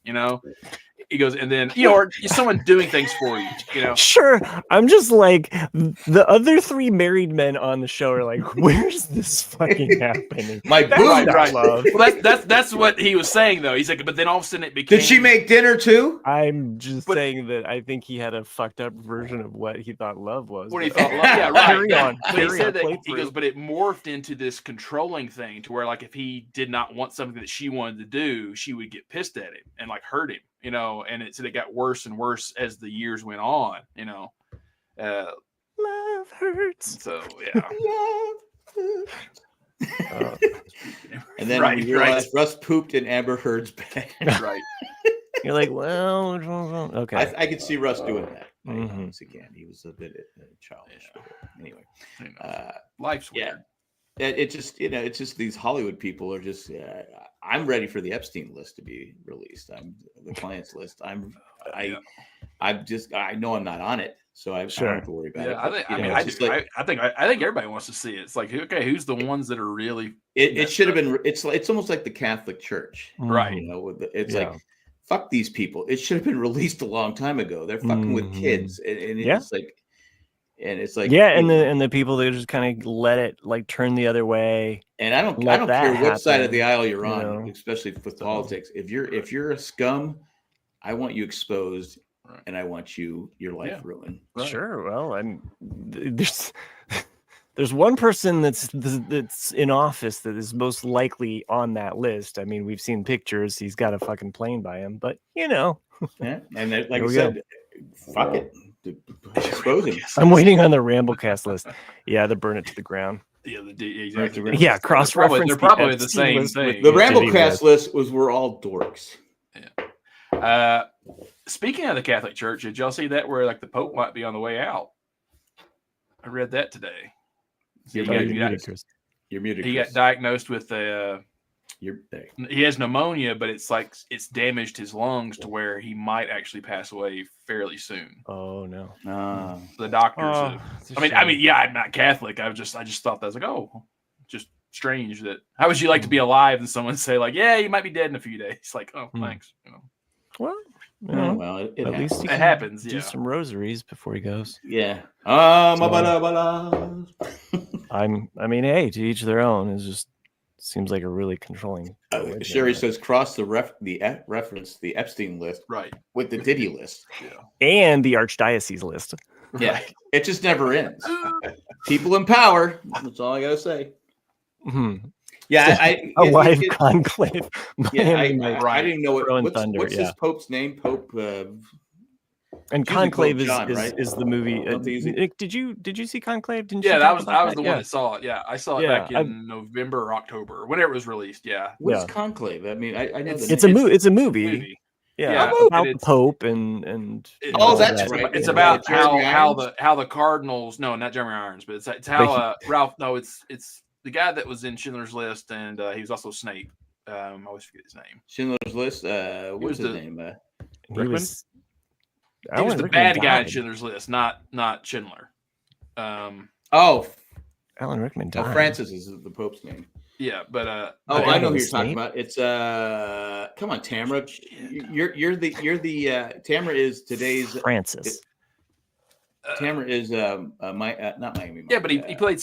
He goes, and then, or someone doing things for you, Sure. I'm just like, the other three married men on the show are like, where's this fucking happening? My boob, right. Love. Well, that's what he was saying, though. He's like, but then all of a sudden it became. Did she make dinner too? I'm just saying that I think he had a fucked up version of what he thought love was. What he thought love, yeah, right. Carry on. But he said that, he goes, but it morphed into this controlling thing to where, like, if he did not want something that she wanted to do, she would get pissed at him and, like, hurt him. And it got worse and worse as the years went on, love hurts. So, yeah. And then we realized Russ pooped in Amber Heard's bed. Right. You're like, well, okay. I could see Russ doing that. Once again, he was a bit childish. Yeah. Anyway, life's weird. Yeah. It's just it's just these Hollywood people are just. I'm ready for the Epstein list to be released. I'm the clients list. I know I'm not on it, so I don't have to worry about it. I think everybody wants to see it. It's like, okay, who's the ones that are really? It should have been. It's almost like the Catholic Church, right? It's like, fuck these people. It should have been released a long time ago. They're fucking with kids, and it's like. And it's like, yeah, and the people that just kind of let it like turn the other way. And I don't care what side of the aisle you're on, especially with politics. If you're a scum, I want you exposed, and I want your life ruined. Right. Sure. Well, there's one person that's in office that is most likely on that list. I mean, we've seen pictures. He's got a fucking plane by him, but Yeah, and like I said, fuck it. Expose him. I'm waiting on the Ramblecast list. Yeah, to burn it to the ground. Yeah, exactly. Yeah, cross-reference. They're probably the same thing. The Ramblecast list was we're all dorks. Yeah. Speaking of the Catholic Church, did y'all see that where like the Pope might be on the way out? I read that today. You're muted. He got diagnosed with he has pneumonia, but it's damaged his lungs to where he might actually pass away fairly soon. Oh no! The doctors. I mean, yeah, I'm not Catholic. I just thought that was like, just strange that. How would you like to be alive and someone say like, yeah, you might be dead in a few days? Like, oh, thanks. Well, at least it happens. Do some rosaries before he goes. Yeah. I mean, hey, to each their own. It just seems like a really controlling. Sherry says cross the reference the Epstein list with the Diddy list and the Archdiocese list. Yeah, it just never ends. People in power. That's all I gotta say. Mm-hmm. Yeah, a live conclave. Yeah, I didn't know what's his Pope's name. Pope. And Conclave is the movie. Did you see Conclave? Didn't you? I was the one that saw it. Yeah, I saw it back in November or October, whenever it was released. Yeah. What's Conclave? I mean, I know it's a movie. Yeah, about the Pope and that's right. It's about how the Cardinals. No, not Jeremy Irons, but it's how Ralph. No, it's the guy that was in Schindler's List, and he was also Snape. I always forget his name. Schindler's List. What's his name? He was the bad guy in Schindler's List, not Schindler. Alan Rickman died. Francis is the Pope's name. Yeah, but I know who you're talking about. It's come on, Tamara. You're the Tamara is today's Francis. Tamara is not Miami. Yeah, but he played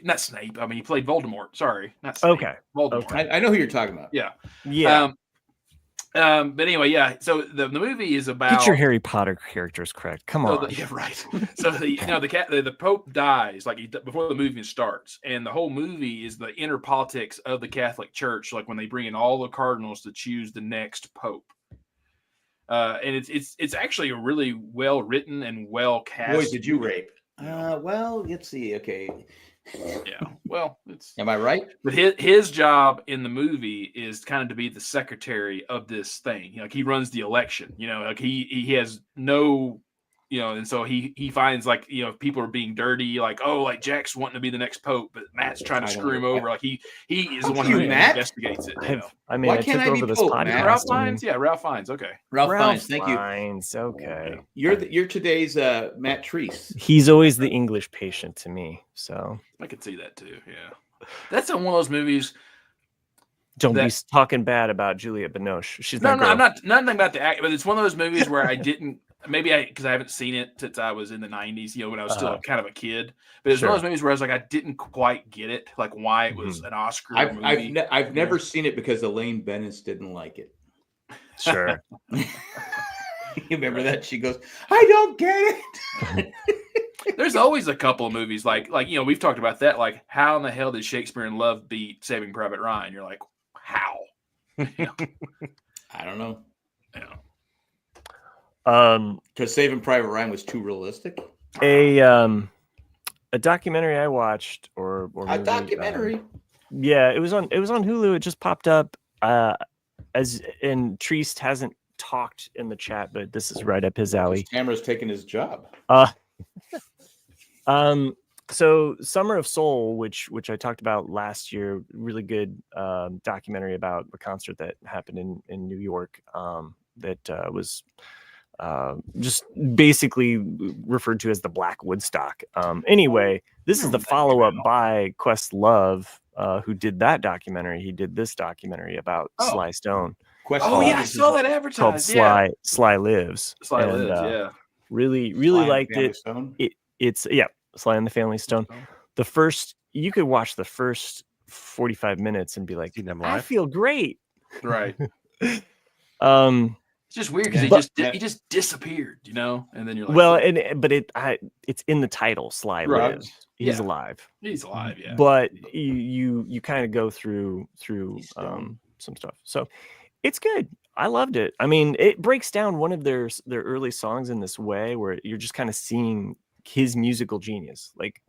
not Snape. I mean, he played Voldemort. Sorry, not Snape. Okay, Voldemort. Okay. I know who you're talking about. Yeah. But anyway, yeah. So the movie is about get your Harry Potter characters correct. Come on. Right. So the Pope dies before the movie starts, and the whole movie is the inner politics of the Catholic Church, like when they bring in all the cardinals to choose the next Pope. And it's actually a really well written and well cast. Boy, did you rape? Well, let's see. Okay. Yeah. Well, am I right? But his job in the movie is kind of to be the secretary of this thing. Like he runs the election. Like he has no. And so he finds people are being dirty, like Jack's wanting to be the next Pope, but Matt's trying to screw him over. Like he is the one who investigates it. Why can't I be this Pope, podcast? Ralph Fiennes, Ralph Fiennes. Okay, Ralph Fiennes. Thank you. Fiennes, okay. You're today's Matt Treese. He's always the English patient to me, so I could see that too. Yeah, that's one of those movies. Don't be talking bad about Juliette Binoche. She's I'm not nothing about the act, but it's one of those movies where I didn't. Maybe because I haven't seen it since I was in the 90s, when I was still kind of a kid. But it's one of those movies where I was like, I didn't quite get it, like why it was an Oscar movie. I've never seen it because Elaine Bennis didn't like it. Sure. You remember that? She goes, I don't get it. There's always a couple of movies like we've talked about that. Like, how in the hell did Shakespeare in Love beat Saving Private Ryan? You're like, how? I don't know. Yeah. Because Saving Private Ryan was too realistic. A documentary I watched, or a movie, documentary. It was on Hulu. It just popped up. And Treese hasn't talked in the chat, but this is right up his alley. Tamara's taking his job. So Summer of Soul, which I talked about last year, really good documentary about a concert that happened in New York. That was. Just basically referred to as the Black Woodstock. Anyway, this is the follow-up by Questlove, who did that documentary. He did this documentary about Sly Stone. I saw that advertised. Called Sly Lives. Sly Lives, yeah. Really liked it. It's Sly and the Family Stone. You could watch the first 45 minutes and be like, I feel great. Right. It's just weird because he just disappeared, you know, and then you're like, well, it's in the title, Sly lives. He's alive. He's alive, yeah. But you kind of go through some stuff, so it's good. I loved it. I mean, it breaks down one of their early songs in this way where you're just kind of seeing his musical genius. Like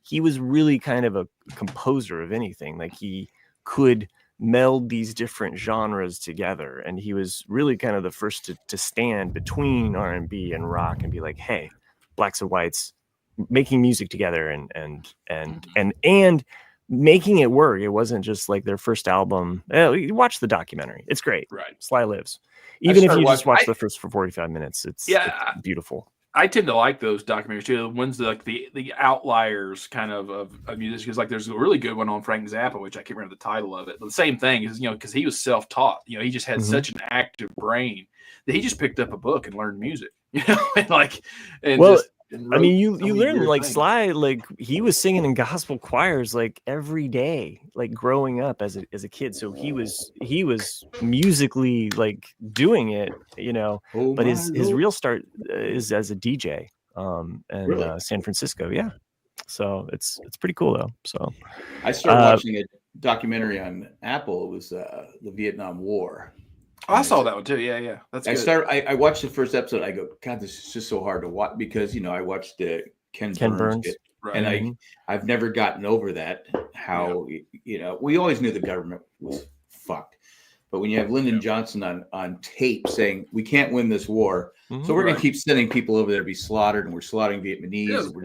he was really kind of a composer of anything. Like he could meld these different genres together, and he was really kind of the first to stand between R&B and rock and be like, hey, blacks and whites making music together and making it work. It wasn't just like their first album. You watch the documentary, it's great. Right. Sly lives. Even if you just watch the first for 45 minutes, it's beautiful. I tend to like those documentaries too. The ones that, like the outliers kind of music. Because like there's a really good one on Frank Zappa, which I can't remember the title of it. But the same thing is, you know, because he was self-taught. You know, he just had such an active brain that he just picked up a book and learned music. You know, I mean, you learn like Sly, like he was singing in gospel choirs like every day, like growing up as a kid. So he was musically like doing it, you know. But his real start is as a DJ, San Francisco. Yeah, so it's pretty cool though. So I started watching a documentary on Apple. It was the Vietnam War. Oh, I saw that one too. Yeah. That's good. I watched the first episode. I go, God, this is just so hard to watch because, you know, I watched Ken Burns bit, and I've never gotten over that. How you know, we always knew the government was fucked, but when you have Lyndon Johnson on tape saying we can't win this war, so we're gonna keep sending people over there to be slaughtered, and we're slaughtering Vietnamese, and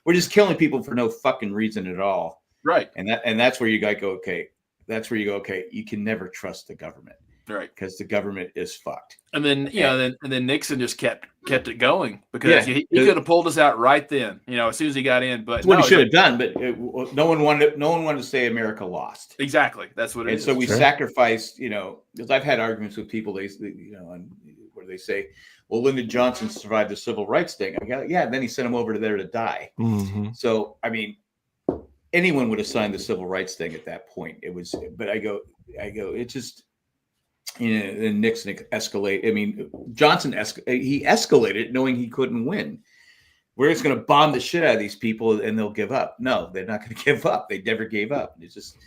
we're just killing people for no fucking reason at all. Right. And that's where you gotta go, okay. That's where you go, okay, you can never trust the government. Right, because the government is fucked. And then then Nixon just kept it going because he could have pulled us out right then. You know, as soon as he got in. But that's what he should have done. But no one wanted to say America lost. Exactly, that's what it is. And so we sacrificed. You know, because I've had arguments with people. Where they say, "Well, Lyndon Johnson survived the civil rights thing." I go, yeah, and then he sent him over there to die. So I mean, anyone would have signed the civil rights thing at that point. It was, but I go, it just. You know, and Nixon escalate. I mean, Johnson he escalated knowing he couldn't win. We're just going to bomb the shit out of these people and they'll give up. No, they're not going to give up. They never gave up. It's just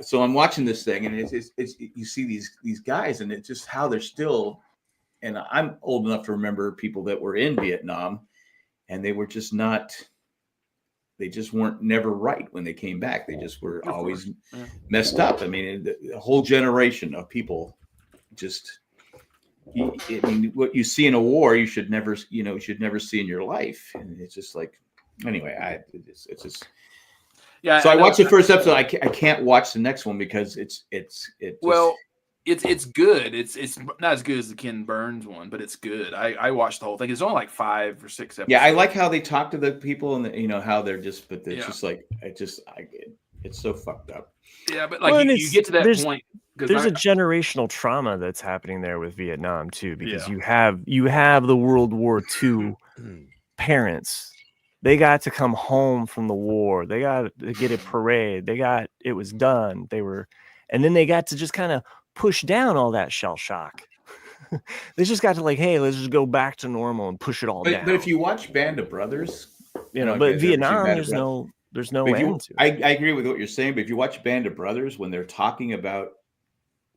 so I'm watching this thing and it's you see these guys and it's just how they're still. And I'm old enough to remember people that were in Vietnam, and they were just not. They just weren't never right when they came back. They just were always messed up. I mean, the whole generation of people just, I mean, what you see in a war, you should never see in your life. And it's just like, anyway, it's just, yeah. So I watched the first episode. I can't watch the next one because it's good. It's not as good as the Ken Burns one, but it's good. I watched the whole thing. It's only like 5 or 6 episodes. Yeah, I like how they talk to the people and you know how they're just. But it's just like it's so fucked up. Yeah, but like you get to that point. There's a generational trauma that's happening there with Vietnam too, because you have the World War II parents. They got to come home from the war. They got to get a parade. It was done. And then they got to just kind of push down all that shell shock. They just got to like, hey, let's just go back to normal and push it all down. But if you watch Band of Brothers, but Vietnam, there's no end to it. I agree with what you're saying, but if you watch Band of Brothers, when they're talking about,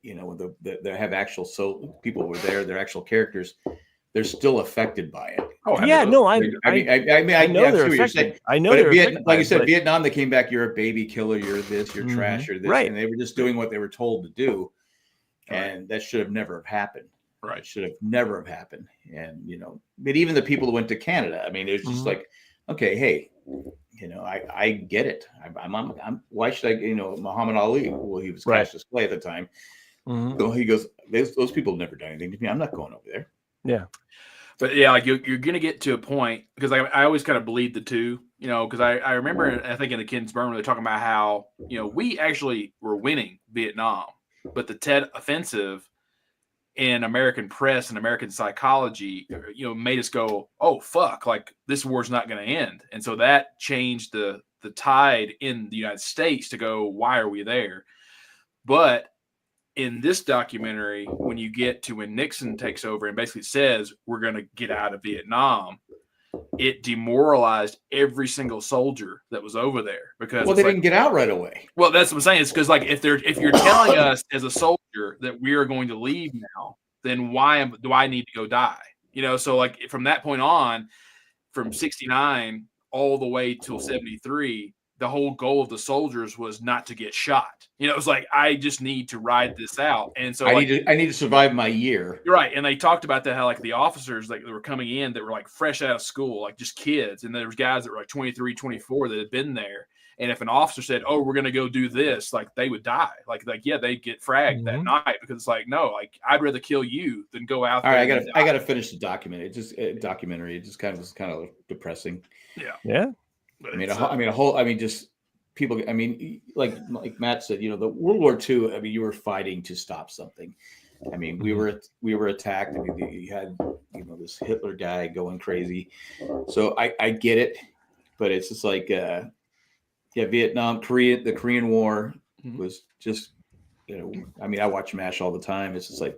you know, they have actual people were there, they're actual characters, they're still affected by it. Oh yeah, no, I know they're affected. I know they're affected. Like you said, Vietnam, they came back. You're a baby killer. You're this. You're trash. You're this. Right. And they were just doing what they were told to do, and that should have never have happened. Right. Should have never have happened. And you know, but even the people who went to Canada, I mean, it's just like, okay, hey, you know, I get it. I'm why should I? You know, Muhammad Ali. Well, he was cast as play at the time. So he goes, those people have never done anything to me. I'm not going over there. Yeah. But yeah, like you're going to get to a point, because I always kind of bleed the two, you know, because I remember, I think in the Ken Burns, they're talking about how, you know, we actually were winning Vietnam, but the Tet Offensive in American press and American psychology, made us go, oh, fuck, like this war's not going to end. And so that changed the tide in the United States to go, why are we there? But in this documentary, when you get to when Nixon takes over and basically says, we're going to get out of Vietnam, it demoralized every single soldier that was over there because they didn't get out right away. Well, that's what I'm saying. It's because like if you're telling us as a soldier that we are going to leave now, then why do I need to go die? So like from that point on, from 69 all the way till 73, the whole goal of the soldiers was not to get shot. It was like, I just need to ride this out. And so I need to survive my year. You're right. And they talked about that, how like the officers like that were coming in that were like fresh out of school, like just kids. And there was guys that were like 23, 24 that had been there. And if an officer said, oh, we're going to go do this, like they would die. Like, yeah, they'd get fragged that night because it's like, no, like I'd rather kill you than go out there. All right, I got to finish the documentary. It just was kind of depressing. Yeah. Just people. I mean, like Matt said, the World War II. I mean, you were fighting to stop something. I mean, we were attacked. I mean, you had this Hitler guy going crazy. So I get it, but it's just like Vietnam, the Korean War was just I mean, I watch MASH all the time. It's just like,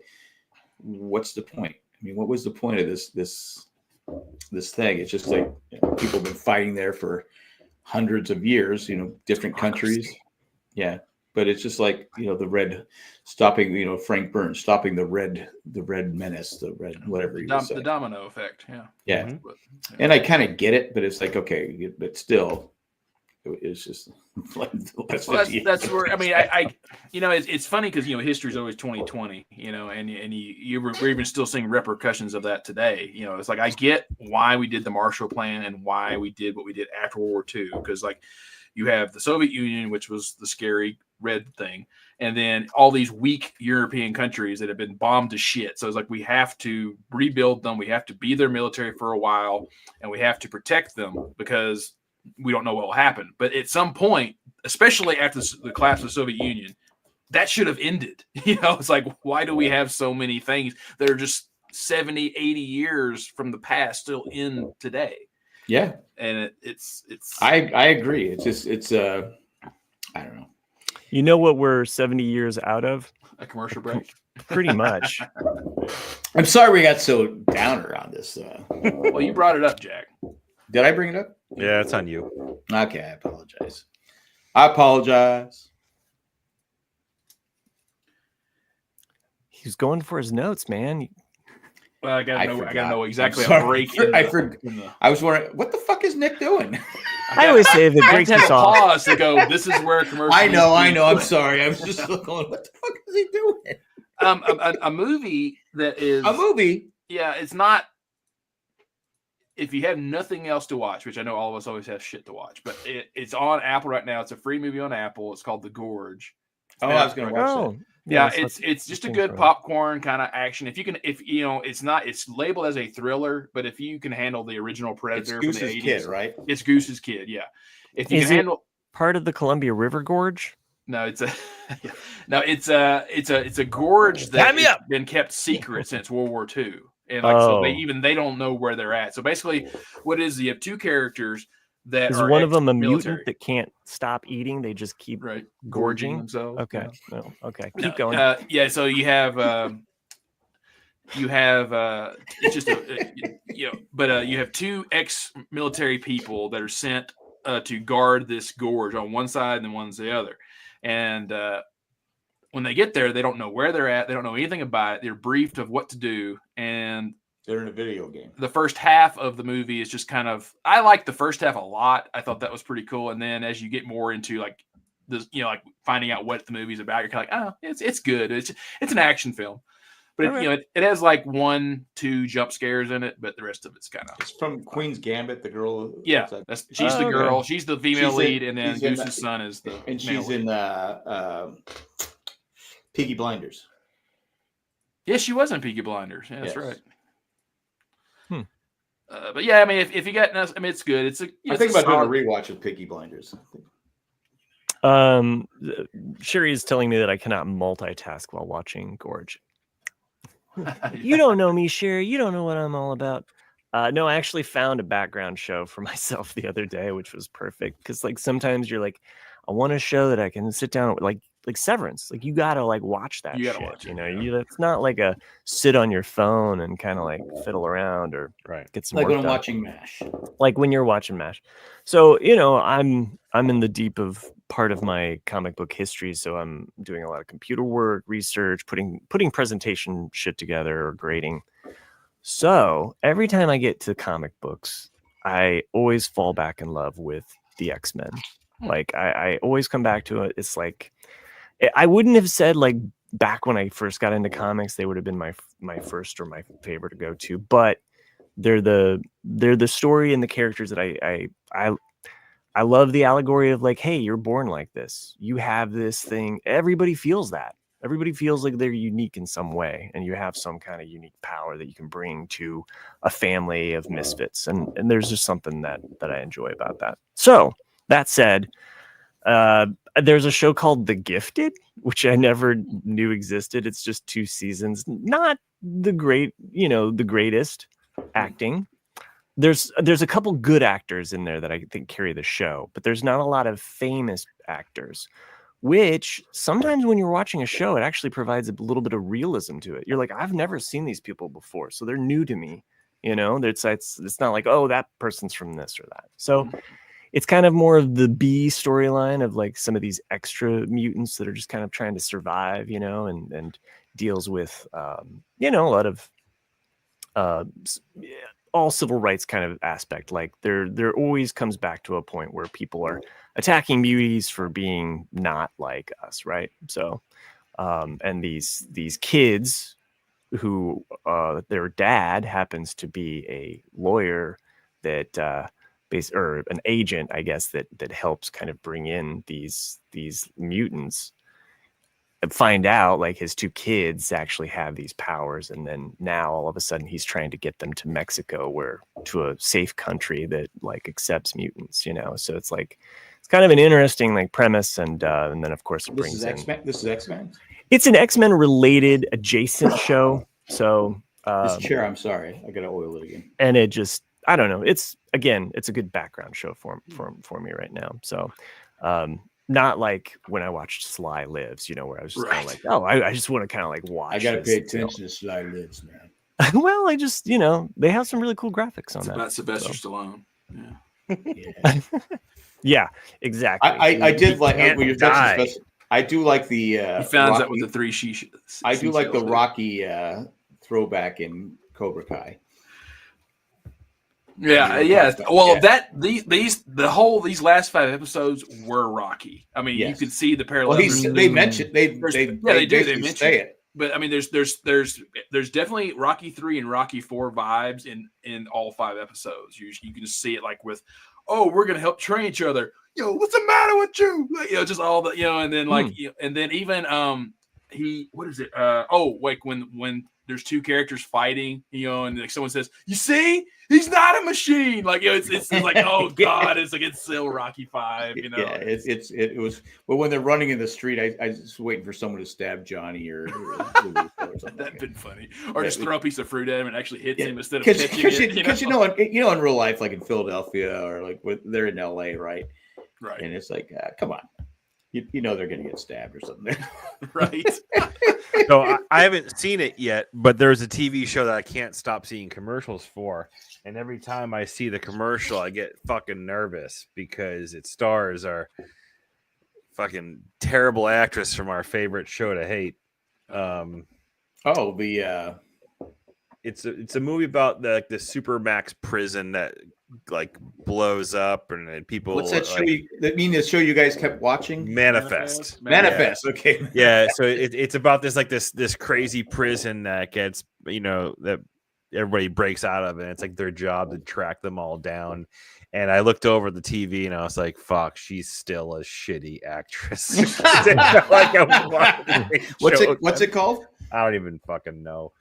what's the point? I mean, what was the point of this thing? It's just like people have been fighting there for hundreds of years, different countries. Yeah. But it's just like, the red stopping, Frank Burns stopping the red menace, the red, whatever you say. The domino effect. Yeah. Yeah. Mm-hmm. And I kind of get it, but it's like, okay, but still it's just like that's where, I mean, it's funny because, history is always 2020, and we're even still seeing repercussions of that today. It's like, I get why we did the Marshall Plan and why we did what we did after World War II. Because like you have the Soviet Union, which was the scary red thing. And then all these weak European countries that have been bombed to shit. So it's like, we have to rebuild them. We have to be their military for a while and we have to protect them because we don't know what will happen. But at some point, especially after the collapse of the Soviet Union, that should have ended. It's like, why do we have so many things that are just 70, 80 years from the past still in today? Yeah. And it's I agree. It's just, I don't know. You know what we're 70 years out of? A commercial break. Pretty much. I'm sorry we got so downer on this. Well, you brought it up, Jack. Did I bring it up? Yeah, it's on you. Okay, I apologize. He's going for his notes, man. Well, I gotta know exactly how break. I was wondering, what the fuck is Nick doing? I always say if it breaks us off. Pause to go. This is where commercial. I know. I'm sorry. I was just going, what the fuck is he doing? A movie that is a movie. Yeah, it's not. If you have nothing else to watch, which I know all of us always have shit to watch, but it's on Apple right now. It's a free movie on Apple. It's called The Gorge. I was going to watch that. Yeah, it's just a good popcorn kind of action. It's labeled as a thriller, but if you can handle the original Predator from the 80s, kid, right? It's Goose's Kid, yeah. If you can handle part of the Columbia River Gorge? No, it's a gorge that has been kept secret since World War II. And so they don't know where they're at. So basically, what is you have two characters that is one of them a mutant that can't stop eating? They just keep gorging themselves. Okay, no, okay, keep going. So you have it's just you have two ex-military people that are sent to guard this gorge on one side and then one's the other, and when they get there, they don't know where they're at. They don't know anything about it. They're briefed of what to do, and they're in a video game. The first half of the movie is just kind of, I like the first half a lot. I thought that was pretty cool. And then as you get more into like this, like finding out what the movie's about, you're kind of like, oh, it's good. It's an action film, but it has like 1-2 jump scares in it, but the rest of it's kind of. It's from Queen's Gambit, the girl. Yeah, she's the girl. Okay. She's the female lead, and then Goose's son is the. And she's in Peaky Blinders. Yes, she was in Peaky Blinders. Yeah, that's right. But yeah, I mean, if you got, it's good. I think about doing a rewatch of Peaky Blinders. Sherry is telling me that I cannot multitask while watching Gorge. You don't know me, Sherry. You don't know what I'm all about. No, I actually found a background show for myself the other day, which was perfect. Because like sometimes you're like, I want a show that I can sit down with, like Severance. Like you gotta like watch that shit. Watch it, you know, it's not like a sit on your phone and kind of like fiddle around or get some like work when I'm done. watching MASH. Like when you're watching MASH. So I'm in the deep of part of my comic book history, so I'm doing a lot of computer work, research, putting presentation shit together or grading. So every time I get to comic books, I always fall back in love with the X-Men. Like I always come back to it. It's like I wouldn't have said like back when I first got into comics, they would have been my first or my favorite to go to, but they're the story and the characters that I love the allegory of like, hey, you're born like this. You have this thing. Everybody feels that. Everybody feels like they're unique in some way, and you have some kind of unique power that you can bring to a family of misfits. And there's just something that I enjoy about that. So that said, there's a show called The Gifted, which I never knew existed. It's just 2 seasons, not the greatest acting. There's a couple good actors in there that I think carry the show, but there's not a lot of famous actors, which sometimes when you're watching a show, it actually provides a little bit of realism to it. You're like, I've never seen these people before, so they're new to me. It's not like, oh, that person's from this or that. So it's kind of more of the B storyline of like some of these extra mutants that are just kind of trying to survive, and deals with, a lot of all civil rights kind of aspect. Like there always comes back to a point where people are attacking muties for being not like us, right? So and these kids who their dad happens to be a lawyer that or an agent, I guess, that helps kind of bring in these mutants, and find out like his 2 kids actually have these powers, and then now all of a sudden he's trying to get them to Mexico, to a safe country that like accepts mutants, so it's like it's kind of an interesting like premise, and then of course it brings X-Men. This is X-Men. It's an X-Men related adjacent show. So this chair, I'm sorry, I gotta oil it again. And it just, I don't know, it's a good background show for me right now. So not like when I watched Sly Lives, where I was just kind of like, oh, I just want to kind of like watch. I got to pay attention to Sly Lives, man. Well, I just, they have some really cool graphics on that. About Sylvester Stallone. Yeah. Yeah, exactly. I did like when you're touching I do like the. He found that with the 3 sheets. I do like the Rocky throwback in Cobra Kai. Yeah, yeah. Well, these last 5 episodes were Rocky. I mean, you could see the parallels. Well, they mentioned they do. They mention it. But I mean, there's definitely Rocky 3 and Rocky 4 vibes in all 5 episodes. You can just see it like with, oh, we're gonna help train each other. Yo, what's the matter with you? Like, just all the and then like and then even what is it? Like when there's 2 characters fighting, and like someone says, "You see, he's not a machine." Like, it's like, oh god, it's still Rocky 5. Yeah, it was. But when they're running in the street, I was waiting for someone to stab Johnny or something. That'd been funny. Or just throw a piece of fruit at him and actually hit him instead of pitching it. Because in real life, like in Philadelphia or like they're in LA, right? Right. And it's like, come on. They're going to get stabbed or something. Right. So I haven't seen it yet, but there's a TV show that I can't stop seeing commercials for. And every time I see the commercial, I get fucking nervous because it stars our fucking terrible actress from our favorite show to hate. It's a movie about the Supermax prison that like blows up and people. What's that show? The show you guys kept watching? Manifest. Yeah. Okay. Yeah. So it's about this crazy prison that gets that everybody breaks out of, and it's like their job to track them all down. And I looked over the TV and I was like, "Fuck, she's still a shitty actress." What's it called? I don't even fucking know.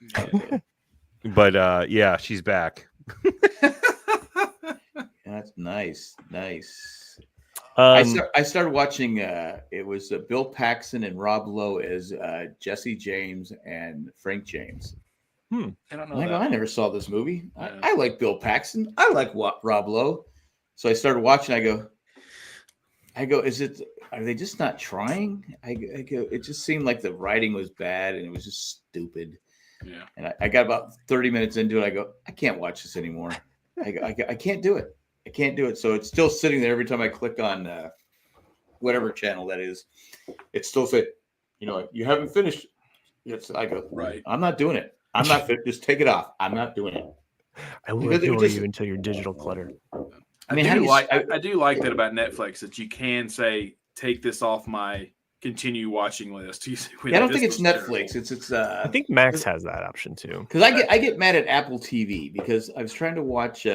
But yeah, she's back. That's nice. I started watching. It was Bill Paxton and Rob Lowe as Jesse James and Frank James. I don't know. I never saw this movie. I like Bill Paxton. I like Rob Lowe. So I started watching. I go, are they just not trying? I go, it just seemed like the writing was bad and it was just stupid. Yeah. And I got about 30 minutes into it. I go, I can't watch this anymore. I can't do it. I can't do it. So it's still sitting there every time I click on whatever channel that is. It's still saying, you haven't finished. I go, right. I'm not doing it. I'm not fit. Just take it off. I'm not doing it. I will ignore you until you're digital clutter. I do like that about Netflix, that you can say, take this off my continue watching list. I don't think it's Netflix. Terrible. It's I think Max has that option too. Because I get mad at Apple TV because I was trying to watch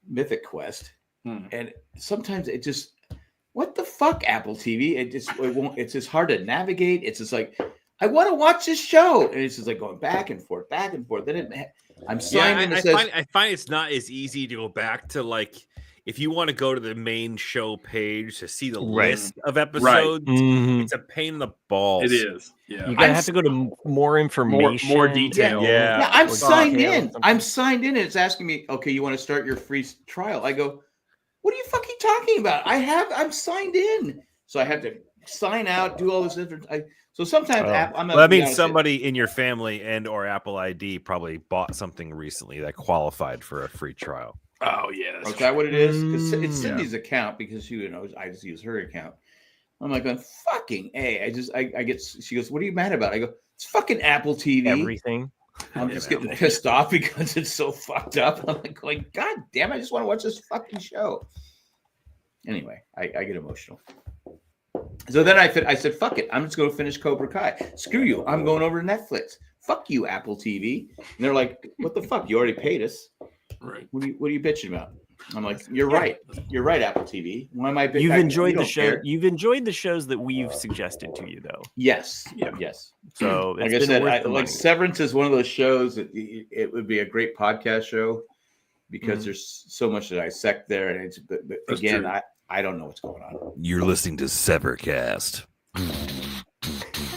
Mythic Quest, and sometimes it just, what the fuck, Apple TV? It won't. It's just hard to navigate. It's just like, I want to watch this show, and it's just like going back and forth, back and forth. Then I'm signed in. I find it's not as easy to go back to, like, if you want to go to the main show page to see the list of episodes, it's a pain in the balls. It is. Yeah. You have to go to more information, more detail. Yeah, I'm signed in. I'm signed in, and it's asking me, okay, you want to start your free trial? I go, what are you fucking talking about? I'm signed in, so I have to sign out, do all this different. So sometimes somebody in your family and or Apple ID probably bought something recently that qualified for a free trial. Oh yeah, is that what it is? Because it's Cindy's account, because I just use her account. I'm like, fucking A. I get. She goes, what are you mad about? I go, it's fucking Apple TV. Everything. I'm just getting pissed off because it's so fucked up. I'm like going, God damn, I just want to watch this fucking show. Anyway, I get emotional. So then I said, fuck it. I'm just going to finish Cobra Kai. Screw you. I'm going over to Netflix. Fuck you, Apple TV. And they're like, what the fuck? You already paid us. Right. What are you bitching about? I'm like, you're right. You're right, Apple TV. Why am I bitching? You've enjoyed the show. You've enjoyed the shows that we've suggested to you, though. Yes. Yeah. Yes. So like I said, Severance is one of those shows that it would be a great podcast show because there's so much to dissect there. And but again, true. I don't know what's going on. You're listening to Severcast.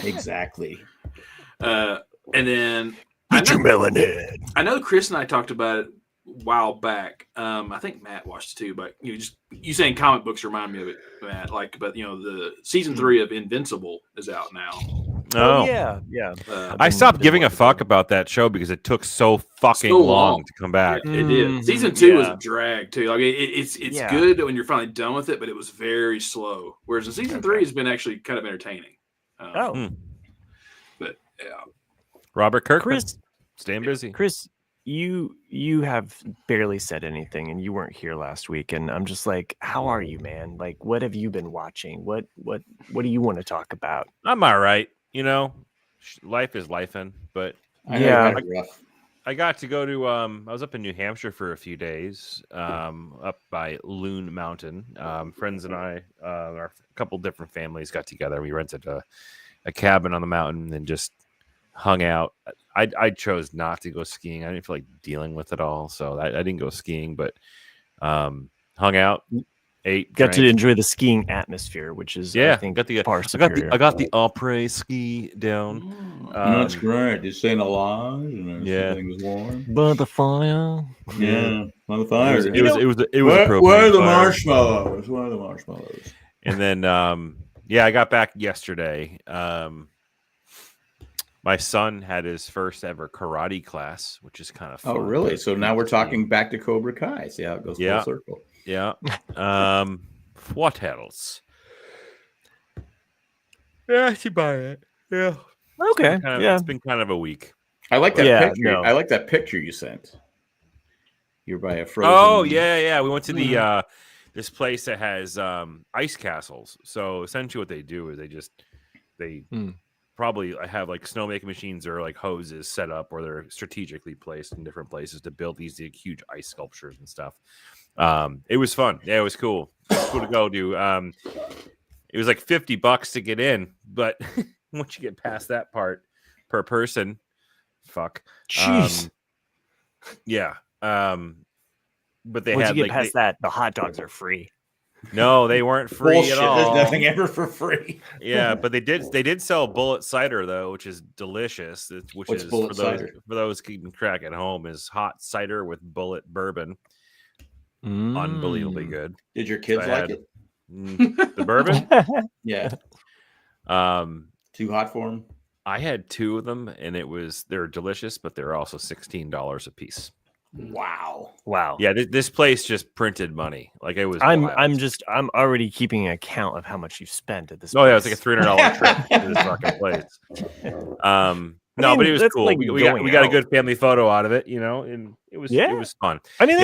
Exactly. And then Get your melon head. I know Chris and I talked about it a while back. I think Matt watched it too, but you saying comic books remind me of it, Matt. But the season 3 of Invincible is out now. Oh yeah. I stopped giving a fuck about that show because it took so fucking long to come back. It did. Season 2 was a drag too. Like it's good when you're finally done with it, but it was very slow. Whereas the season 3 has been actually kind of entertaining. But yeah, Robert Kirkman, staying busy. Chris, you have barely said anything, and you weren't here last week, and I'm just like, how are you, man? Like, what have you been watching? What do you want to talk about? I'm all right. Life is lifing, but I got to go to I was up in New Hampshire for a few days, up by Loon Mountain. Friends and I, a couple different families got together. We rented a cabin on the mountain and just hung out. I chose not to go skiing. I didn't feel like dealing with it all, so I didn't go skiing, but hung out, got to enjoy the skiing atmosphere, which is I think far superior. I got the après ski down. That's great. You're saying a lot. Everything was warm. By the fire. Yeah, by the fire. It was where are the marshmallows? Where are the marshmallows? And then I got back yesterday. My son had his first ever karate class, which is kind of fun. Oh, really? So now we're talking back to Cobra Kai. See how it goes full circle. Yeah. What else? Yeah, I should buy it. Yeah. Okay. It's been kind of a week. I like that picture. I like that picture you sent. You're by a frozen. Oh, yeah. We went to the this place that has ice castles. So essentially what they do is they probably have like snowmaking machines or like hoses set up, or they're strategically placed in different places to build these huge ice sculptures and stuff. It was fun. Yeah, it was cool. Cool to go do. It was like $50 to get in, but once you get past that part per person, fuck. Jeez. Yeah. But they once had you get past that, the hot dogs are free. No, they weren't free Bullshit. at all. There's nothing ever for free. Yeah, but they did sell bullet cider though, which is delicious. What's bullet cider? For those keeping track at home, is hot cider with bullet bourbon. Unbelievably good. Did your kids like it? The bourbon? Yeah. Too hot for them? I had 2 of them, and they're delicious, but they're also $16 a piece. Wow. Yeah, this place just printed money. Like it was. I'm already keeping an account of how much you've spent at this. Oh place. yeah, it's like a $300 trip to this fucking place. But it was cool. Like we got a good family photo out of it, and it was fun. I mean,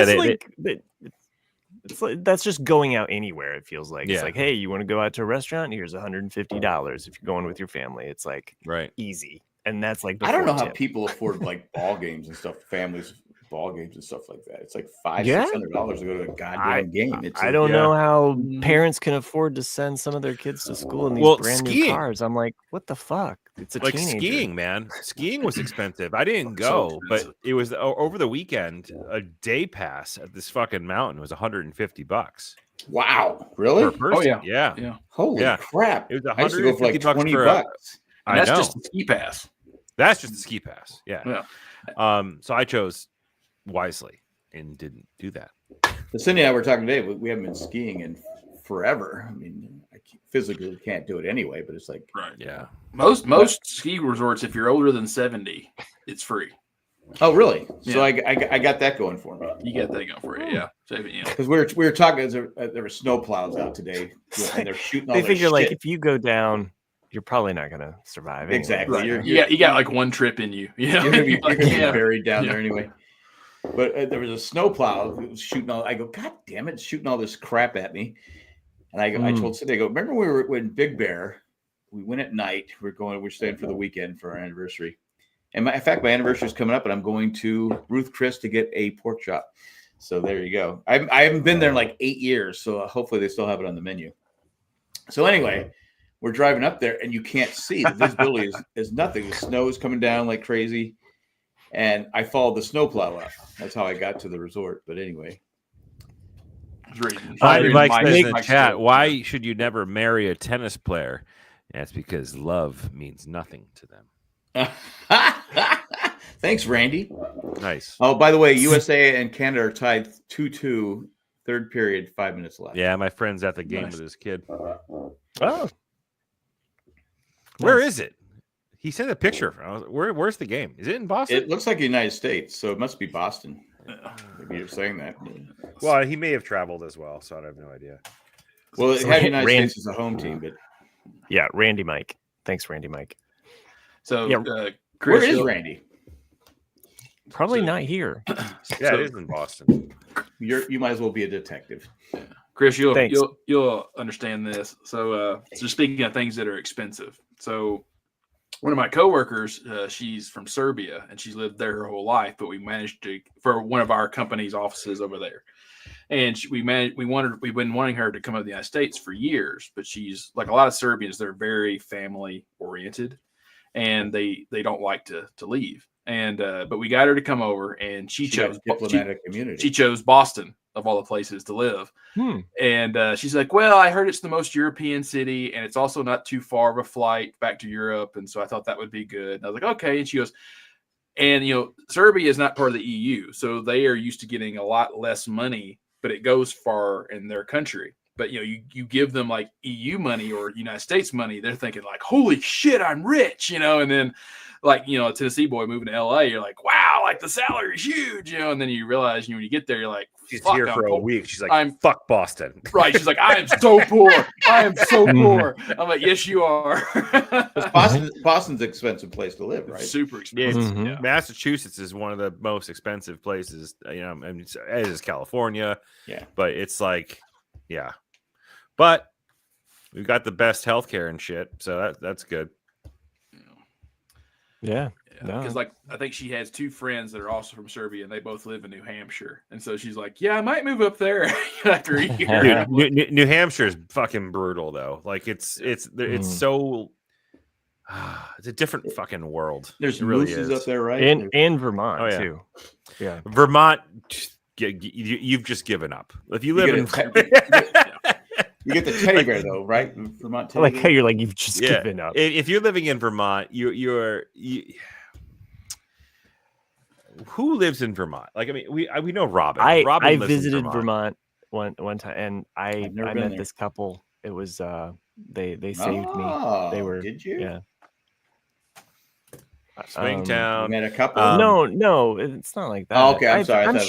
it's like that's just going out anywhere. It feels like it's like, hey, you want to go out to a restaurant? Here's $150 if you're going with your family. It's like easy, and that's like I don't know how people afford like ball games and stuff, families. Ball games and stuff like that. It's like $500-$600 to go to a goddamn game. I don't know how parents can afford to send some of their kids to school in these brand new cars. I'm like, what the fuck? It's like teenager. Skiing, man. Skiing was expensive. I didn't go, but it was over the weekend. A day pass at this fucking mountain was $150. Wow, really? Per person. Yeah. Holy crap! It was $150 for like $20. And that's just the ski pass. That's just the ski pass. Yeah. So I chose wisely and didn't do that. So Cindy and I were talking today. We haven't been skiing in forever. I mean, I physically can't do it anyway, but it's like most ski resorts, if you're older than 70, it's free. Oh, really? So I got that going for me. You got that going for you, yeah. Because we were talking. There were snow plows out today, and they're shooting. They figure like if you go down, you're probably not gonna survive. Anyway. Exactly. Right. You got like one trip in you. You're gonna be buried down there anyway. But there was a snowplow shooting all. I go, God damn it, shooting all this crap at me. And I told Cindy, I go, remember we were in Big Bear? We went at night. We're staying for the weekend for our anniversary. And in fact, my anniversary is coming up, and I'm going to Ruth Chris to get a pork chop. So there you go. I haven't been there in like 8 years, so hopefully they still have it on the menu. So anyway, we're driving up there, and you can't see. The visibility is nothing. The snow is coming down like crazy. And I followed the snowplow up. That's how I got to the resort. But anyway. Mike says in the chat, why should you never marry a tennis player? That's because love means nothing to them. Thanks, Randy. Nice. Oh, by the way, USA and Canada are tied 2-2, third period, 5 minutes left. Yeah, my friend's at the game with his kid. Oh. Where is it? He sent a picture. Where's the game? Is it in Boston? It looks like the United States, so it must be Boston. Maybe you're saying that. Well, he may have traveled as well, so I have no idea. Well, it had United States as a home team, but Randy Mike. Thanks, Randy Mike. So, Chris, where is Randy? Probably not here. It is in Boston. You might as well be a detective. Chris, you'll understand this. So, just speaking of things that are expensive. So, one of my coworkers, she's from Serbia, and she's lived there her whole life. But we managed to, for one of our company's offices over there, and we've been wanting her to come up to the United States for years. But she's like a lot of Serbians; they're very family oriented, and they don't like to leave. And but we got her to come over, and she chose diplomatic immunity. She chose Boston of all the places to live. And she's like, well, I heard it's the most European city, and it's also not too far of a flight back to Europe. And so I thought that would be good. And I was like, okay. And she goes, and Serbia is not part of the EU, so they are used to getting a lot less money, but it goes far in their country. But you give them like EU money or United States money, they're thinking like, holy shit, I'm rich, and then like, a Tennessee boy moving to LA, you're like, wow, like the salary is huge, and then you realize, when you get there, you're like, she's here for a week. She's like, fuck Boston. Right. She's like, I am so poor. I am so poor. I'm like, yes, you are. Boston's an expensive place to live, right? Super expensive. Yeah. Massachusetts is one of the most expensive places, as is California. Yeah. But it's like, yeah. But we've got the best healthcare and shit. So that's good. Yeah. Because I think she has two friends that are also from Serbia, and they both live in New Hampshire. And so she's like, yeah, I might move up there after a year. Dude, New Hampshire is fucking brutal though. Like it's so it's a different fucking world. There's really mooses up there, right? And Vermont too. Vermont, you've just given up. If you live in You get the teddy bear though, right? Vermont teddy I like bear? how you're like you've just given up. If you're living in Vermont, who lives in Vermont? Like, I mean, we know Robin. Robin I lives visited in Vermont one time, and I met there. this couple. It was they saved me. They were did you? Yeah. Swingtown. You met a couple? No, it's not like that. Oh, okay, I'm sorry. I'm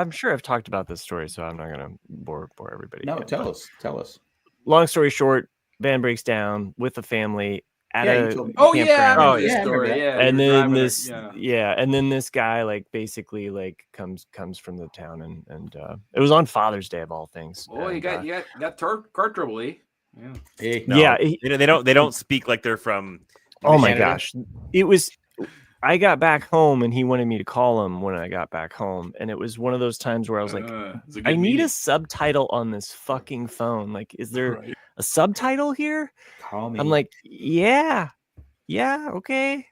sure I've talked about this story, so I'm not gonna bore everybody. No, again, tell us. Long story short, van breaks down with the family at a told me. campground. Story. Yeah, And you were then driving and then this guy like basically like comes from the town and it was on Father's Day of all things. Oh, you got car trouble, eh? Yeah. Hey, No, yeah, they don't speak like they're from. Oh my Canada? gosh, it was. I got back home and he wanted me to call him when I got back home, and it was one of those times where I was like, I need a subtitle on this fucking phone. Like, is there a subtitle here? Call me. I'm like, yeah, okay,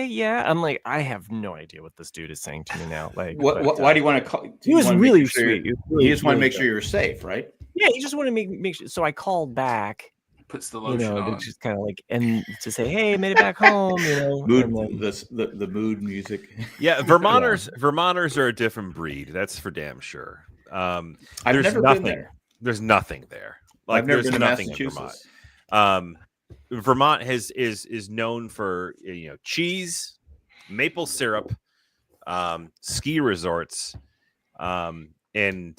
yeah. I'm like, I have no idea what this dude is saying to me now. Like, why do you want to call? He was really sweet. You just want to make sure you're safe, right? Yeah, he just wanted to make sure. So I called back. Puts the lotion on. To just kind of like, and to say, hey, made it back home, the mood music. Yeah, Vermonters are a different breed. That's for damn sure. I've never been there. There's nothing there. Like, I've never there's been to nothing in Vermont. Vermont is known for cheese, maple syrup, ski resorts, and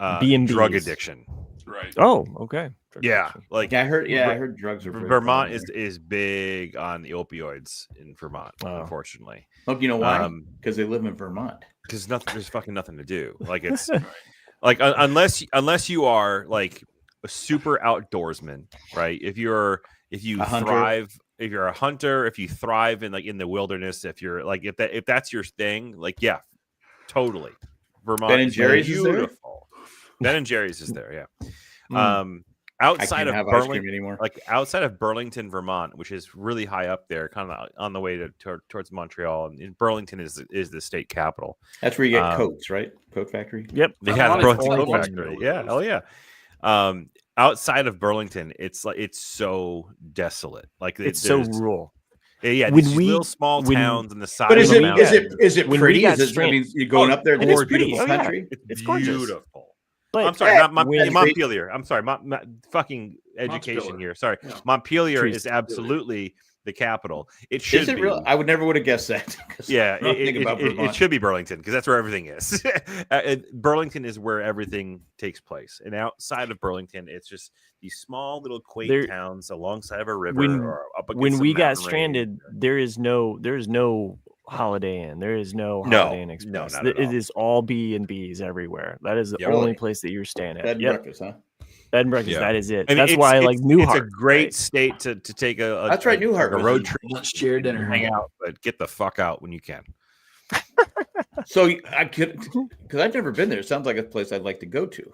B&Bs. drug addiction. Right. Oh, okay. Yeah, like I heard drugs are Vermont is big on the opioids in Vermont, unfortunately. Oh, you know why? Because they live in Vermont. Because there's fucking nothing to do. Like, it's like unless you are like a super outdoorsman, right? If you thrive, if you're a hunter, if you thrive in the wilderness, if you're like if that's your thing, like, yeah, totally. Vermont. Ben and Jerry's beautiful. Ben and Jerry's is there, yeah. Outside of Burlington, Vermont, which is really high up there, kind of on the way towards Montreal, and Burlington is the state capital. That's where you get Cokes, right? Coke factory. Yep, they have the Burlington Coke factory. Yeah, hell yeah. Outside of Burlington, it's so desolate. Like, it's so rural. Yeah, these little small towns in the side. But is of the mountain. Is it pretty? You're going up there to this beautiful country. It's gorgeous. Beautiful. But I'm sorry, Montpelier. I'm sorry, fucking education here. Sorry, yeah. Montpelier is absolutely the capital. It should be. Real? I would never would have guessed that. Yeah, it should be Burlington, because that's where everything is. Burlington is where everything takes place, and outside of Burlington, it's just these small little quaint towns alongside of a river. Or up against when we got stranded, there is no Holiday Inn. There is no Holiday Inn Express. No, it is all B&Bs everywhere. That is the only place that you're staying at. Bed and breakfast, huh? Bed and breakfast. Yeah. That is it. I mean, that's why I like Newhart. It's a great state to take a. That's right, Newhart. A road trip, lunch, chair, dinner, hang out, but get the fuck out when you can. So I could, because I've never been there. It sounds like a place I'd like to go to.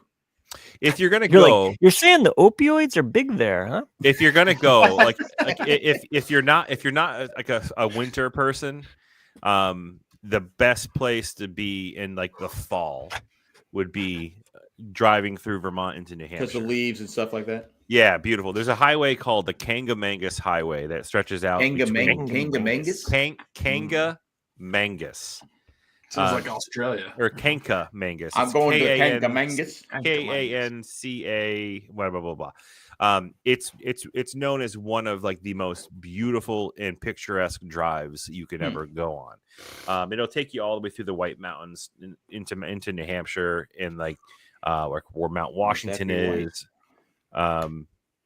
If you're gonna go, you're saying the opioids are big there, huh? If you're gonna go, like if you're not like a winter person, the best place to be in like the fall would be driving through Vermont into New Hampshire, because the leaves and stuff like that. Yeah, beautiful. There's a highway called the Kangamangas Highway that stretches out. Kangamangas. Kangamangas. Sounds like Australia. Or Kangamangas. I'm going to Kangamangas. Kanca, blah blah blah blah. It's known as one of like the most beautiful and picturesque drives you could ever go on. It'll take you all the way through the White Mountains into New Hampshire, and like where Mount Washington is.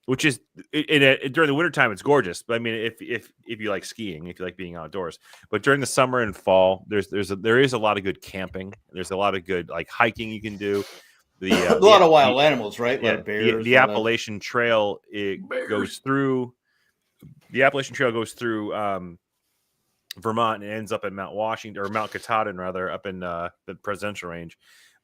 Which is during the wintertime, it's gorgeous. But I mean, if you like skiing, if you like being outdoors, but during the summer and fall, there is a lot of good camping. There's a lot of good like hiking you can do. A lot of wild animals, right? Yeah, like bears, the Appalachian Trail goes through. The Appalachian Trail goes through Vermont and ends up in Mount Washington, or Mount Katahdin rather, up in the Presidential Range.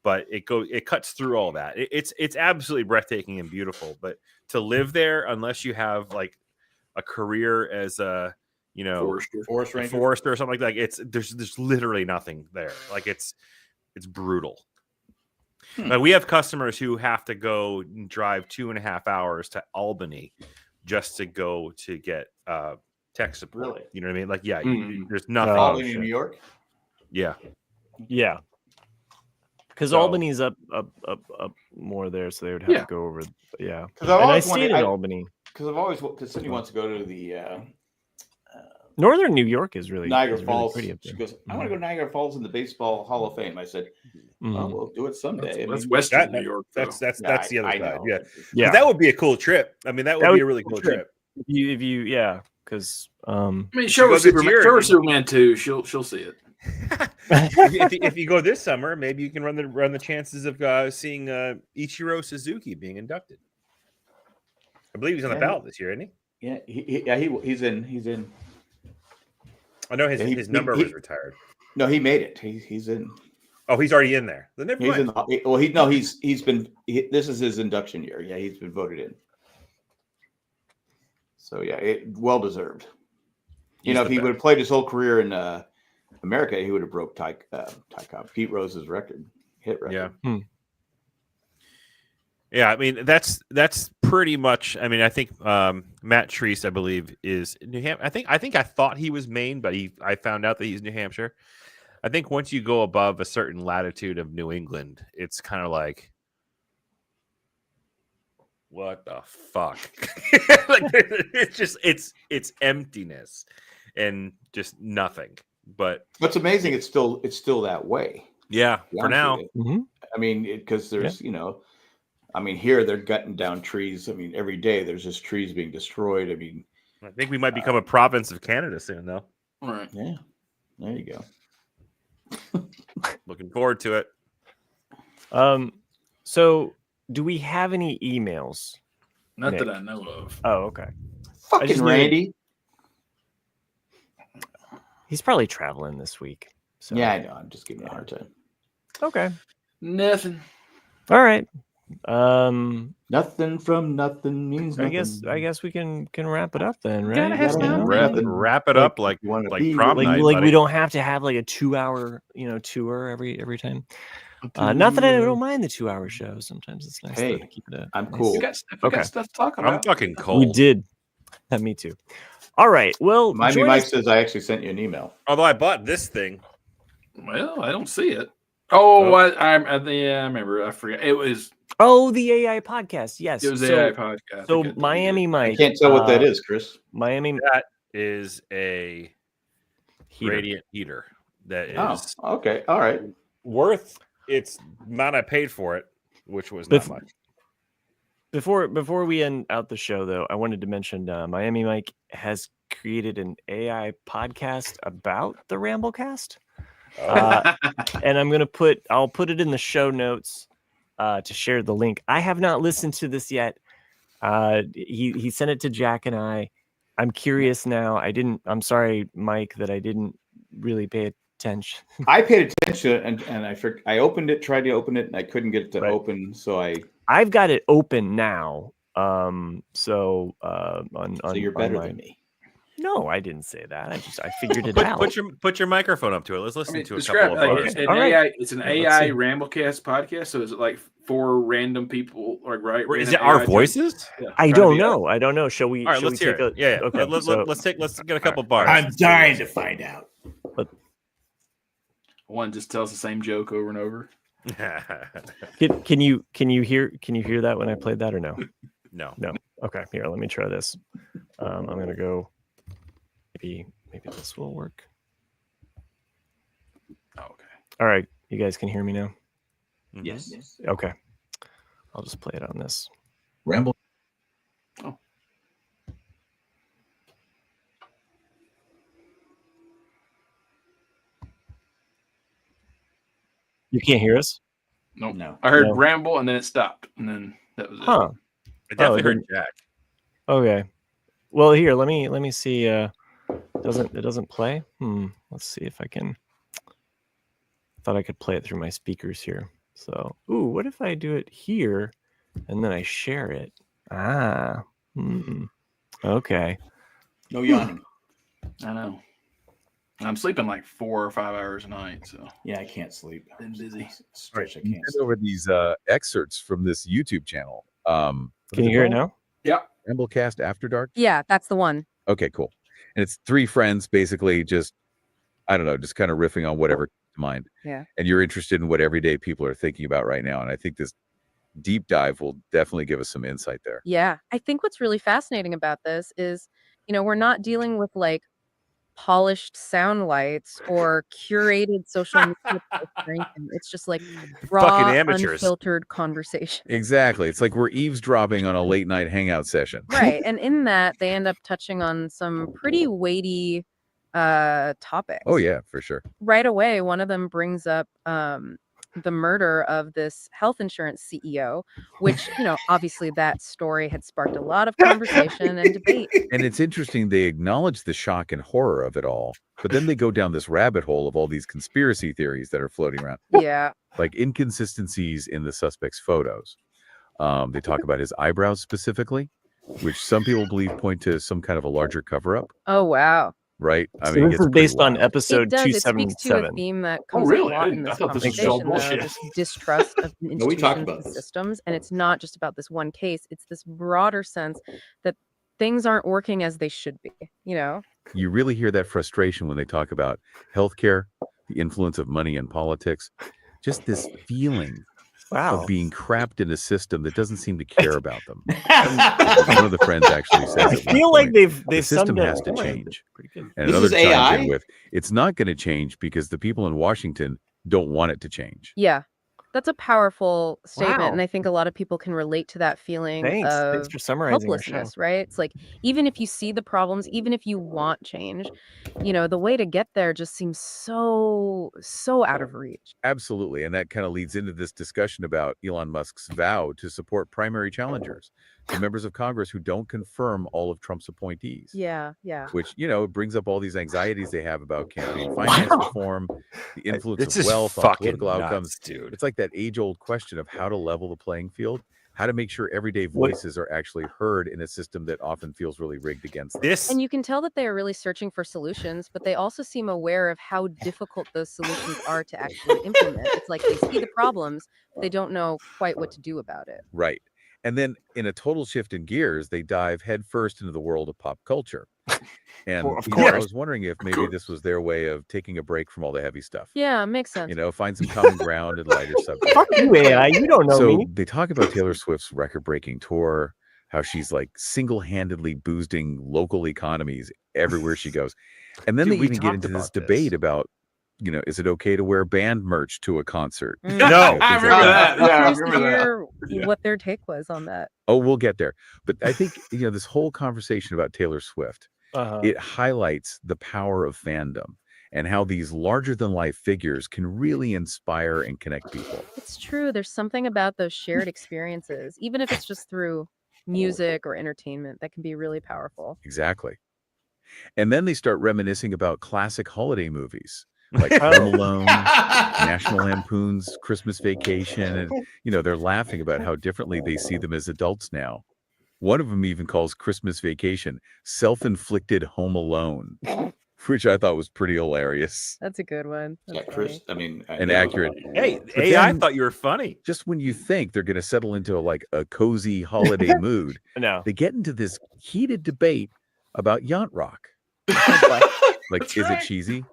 But it cuts through all that. It's absolutely breathtaking and beautiful. But to live there, unless you have like a career as a forester or something like that, there's literally nothing there. Like it's brutal. Like we have customers who have to go and drive 2.5 hours to Albany just to go to get tech support. Really? You know what I mean? Like, yeah, Mm. there's nothing. Albany, New York. Yeah. Yeah. Because Albany's up more there, so they would have to go over. Yeah. Because I've and I always stayed in Albany. Because Cindy wants to go to the Northern New York is really Niagara really Falls. pretty up She there. goes, I want to go to Niagara Falls in the Baseball Hall of Fame. I said, oh, we'll do it someday. That's Western New York. That's the other side. know. Yeah. That would be a cool trip. I mean, that would be a really cool trip. If you because I mean, show her Superman 2. She'll see it. if you go this summer, maybe you can run the chances of seeing Ichiro Suzuki being inducted. I believe he's on the ballot this year, isn't he? Yeah, he's in. I know his number was retired. No, he made it. He's in. Oh, he's already in there. Then never mind. This is his induction year. Yeah, he's been voted in. So yeah, well deserved. If he would have played his whole career in America, he would have broke Pete Rose's hit record. Yeah. Yeah, I mean that's pretty much. I mean, I think Matt Treese, I believe, is New Hampshire. I think I thought he was Maine, but I found out that he's New Hampshire. I think once you go above a certain latitude of New England, it's kind of like, what the fuck? Like, it's emptiness and just nothing. But what's amazing, it's still that way. Yeah, for now. I mean, because there's I mean, here they're cutting down trees. I mean, every day there's just trees being destroyed. I mean, I think we might become a province of Canada soon, though. All right. Yeah. There you go. Looking forward to it. So do we have any emails? Not Nick? that I know of. Oh, okay. Fucking Randy. He's probably traveling this week. So. Yeah, I know. I'm just giving him a hard time. Okay. Nothing. All right. Nothing from nothing means nothing. I guess we can wrap it up then, right? Wrap it up like prom night. Like we don't have to have like a 2-hour tour every time. Not that I don't mind the 2-hour show. Sometimes it's nice to keep it up. I'm cool. We got stuff to talk about. I'm fucking cold. We did. Me too. All right. Well, Mike says I actually sent you an email. Although I bought this thing. Well, I don't see it. Oh, I remember. I forgot. It was. Oh, the AI podcast. Yes. It was the AI podcast. So Miami Mike. I can't tell what that is, Chris. That is a radiant heater. That is. Oh, okay. All right. Worth its amount I paid for it, which was not much. Before we end out the show, though, I wanted to mention Miami Mike has created an AI podcast about the Ramlecast. And I'll put it in the show notes to share the link. I have not listened to this yet. He sent it to Jack and I. I'm curious now. I'm sorry, Mike, that I didn't really pay attention. I paid attention and I opened it, tried to open it, and I couldn't get it to open. So I've got it open now. So you're better than me. No, I didn't say that. I figured it out. Put your microphone up to it. Let's listen to a couple of bars. It's an AI Ramlecast podcast. So is it like 4 random people? Right? Is it our voices? Yeah, I don't know. Shall we? All right, let's hear it. Yeah. Okay. Let's get a couple bars. I'm dying to find out. One just tells the same joke over and over. Can you hear that when I played that or no? No. Okay, here, let me try this. I'm gonna go. Maybe this will work. Oh, okay. All right, you guys can hear me now. Yes. Okay, I'll just play it on this. Ramble. Oh. You can't hear us? Nope. No. I heard ramble and then it stopped, and then that was it. Huh. I definitely heard Jack. Okay. Well, here, let me see. It doesn't play. Let's see if I can. Thought I could play it through my speakers here. So, what if I do it here and then I share it? Okay. No yawning. I know. I'm sleeping like 4 or 5 hours a night. So yeah, I can't sleep. Been busy. Stretch, I You can't send sleep. over these excerpts from this YouTube channel. What Can is you hear it called? now? Yeah. Ramlecast Afterdark? Yeah, that's the one. Okay, cool. And it's 3 friends basically just, I don't know, just kind of riffing on whatever comes to mind. Yeah. And you're interested in what everyday people are thinking about right now. And I think this deep dive will definitely give us some insight there. Yeah. I think what's really fascinating about this is, we're not dealing with like polished sound lights or curated social media posts. It's just like Fucking raw, amateurs. unfiltered conversation. Exactly. It's like we're eavesdropping on a late night hangout session. Right. And in that, they end up touching on some pretty weighty topics. Oh, yeah, for sure. Right away, one of them brings up the murder of this health insurance CEO, which, obviously that story had sparked a lot of conversation and debate. And it's interesting, they acknowledge the shock and horror of it all, but then they go down this rabbit hole of all these conspiracy theories that are floating around, Yeah. like inconsistencies in the suspect's photos. They talk about his eyebrows specifically, which some people believe point to some kind of a larger cover-up, Oh, wow. right? I So mean, it this gets is based pretty on wild. episode It does. It speaks to a 277. theme that Oh, comes really? up a lot in I this thought this was all conversation, though, bullshit. this distrust of No, we talked institutions about and this. systems. And it's not just about this one case. It's this broader sense that things aren't working as they should be, You really hear that frustration when they talk about healthcare, the influence of money in politics, just this feeling Wow. of being trapped in a system that doesn't seem to care about them. One of the friends actually says I at one feel like point, they've the system summed it has to up. change. Pretty good. And This another is chimes AI? in with, it's not going to change because the people in Washington don't want it to change. Yeah. That's a powerful statement. Wow. And I think a lot of people can relate to that feeling Thanks of for summarizing our show. helplessness, right? It's like, even if you see the problems, even if you want change, the way to get there just seems so out of reach. Absolutely. And that kind of leads into this discussion about Elon Musk's vow to support primary challengers, so members of Congress who don't confirm all of Trump's appointees. Yeah. Which, it brings up all these anxieties they have about campaign finance reform, the influence This of is wealth on fucking political outcomes. nuts, dude. It's like that age-old question of how to level the playing field, how to make sure everyday voices are actually heard in a system that often feels really rigged against them. This And you can tell that they are really searching for solutions, but they also seem aware of how difficult those solutions are to actually implement. It's like they see the problems, but they don't know quite what to do about it. Right. And then in a total shift in gears, they dive headfirst into the world of pop culture. And Well, of I course. was wondering if maybe this was their way of taking a break from all the heavy stuff. Yeah, makes sense. Find some common ground and lighter subjects. Fuck you, AI. You don't know So me. they talk about Taylor Swift's record-breaking tour, how she's like single-handedly boosting local economies everywhere she goes. And then Dude, they we even get talked into this about this. debate about, is it okay to wear band merch to a concert? Mm. No, things I like remember that. that. Yeah, I I'm curious to remember that. hear Yeah. what their take was on that. Oh, we'll get there. But I think, this whole conversation about Taylor Swift, it highlights the power of fandom and how these larger-than-life figures can really inspire and connect people. It's true. There's something about those shared experiences, even if it's just through music or entertainment, that can be really powerful. Exactly. And then they start reminiscing about classic holiday movies like Home Alone, National Lampoon's Christmas Vacation. And, they're laughing about how differently they see them as adults now. One of them even calls Christmas Vacation self-inflicted Home Alone, which I thought was pretty hilarious That's a good one. Yeah, That's Chris. funny. I mean, and accurate. hey, But AI then- thought you were funny. Just when you think they're going to settle into a cozy holiday mood, No. they get into this heated debate about yacht rock. Like, That's is right. it cheesy?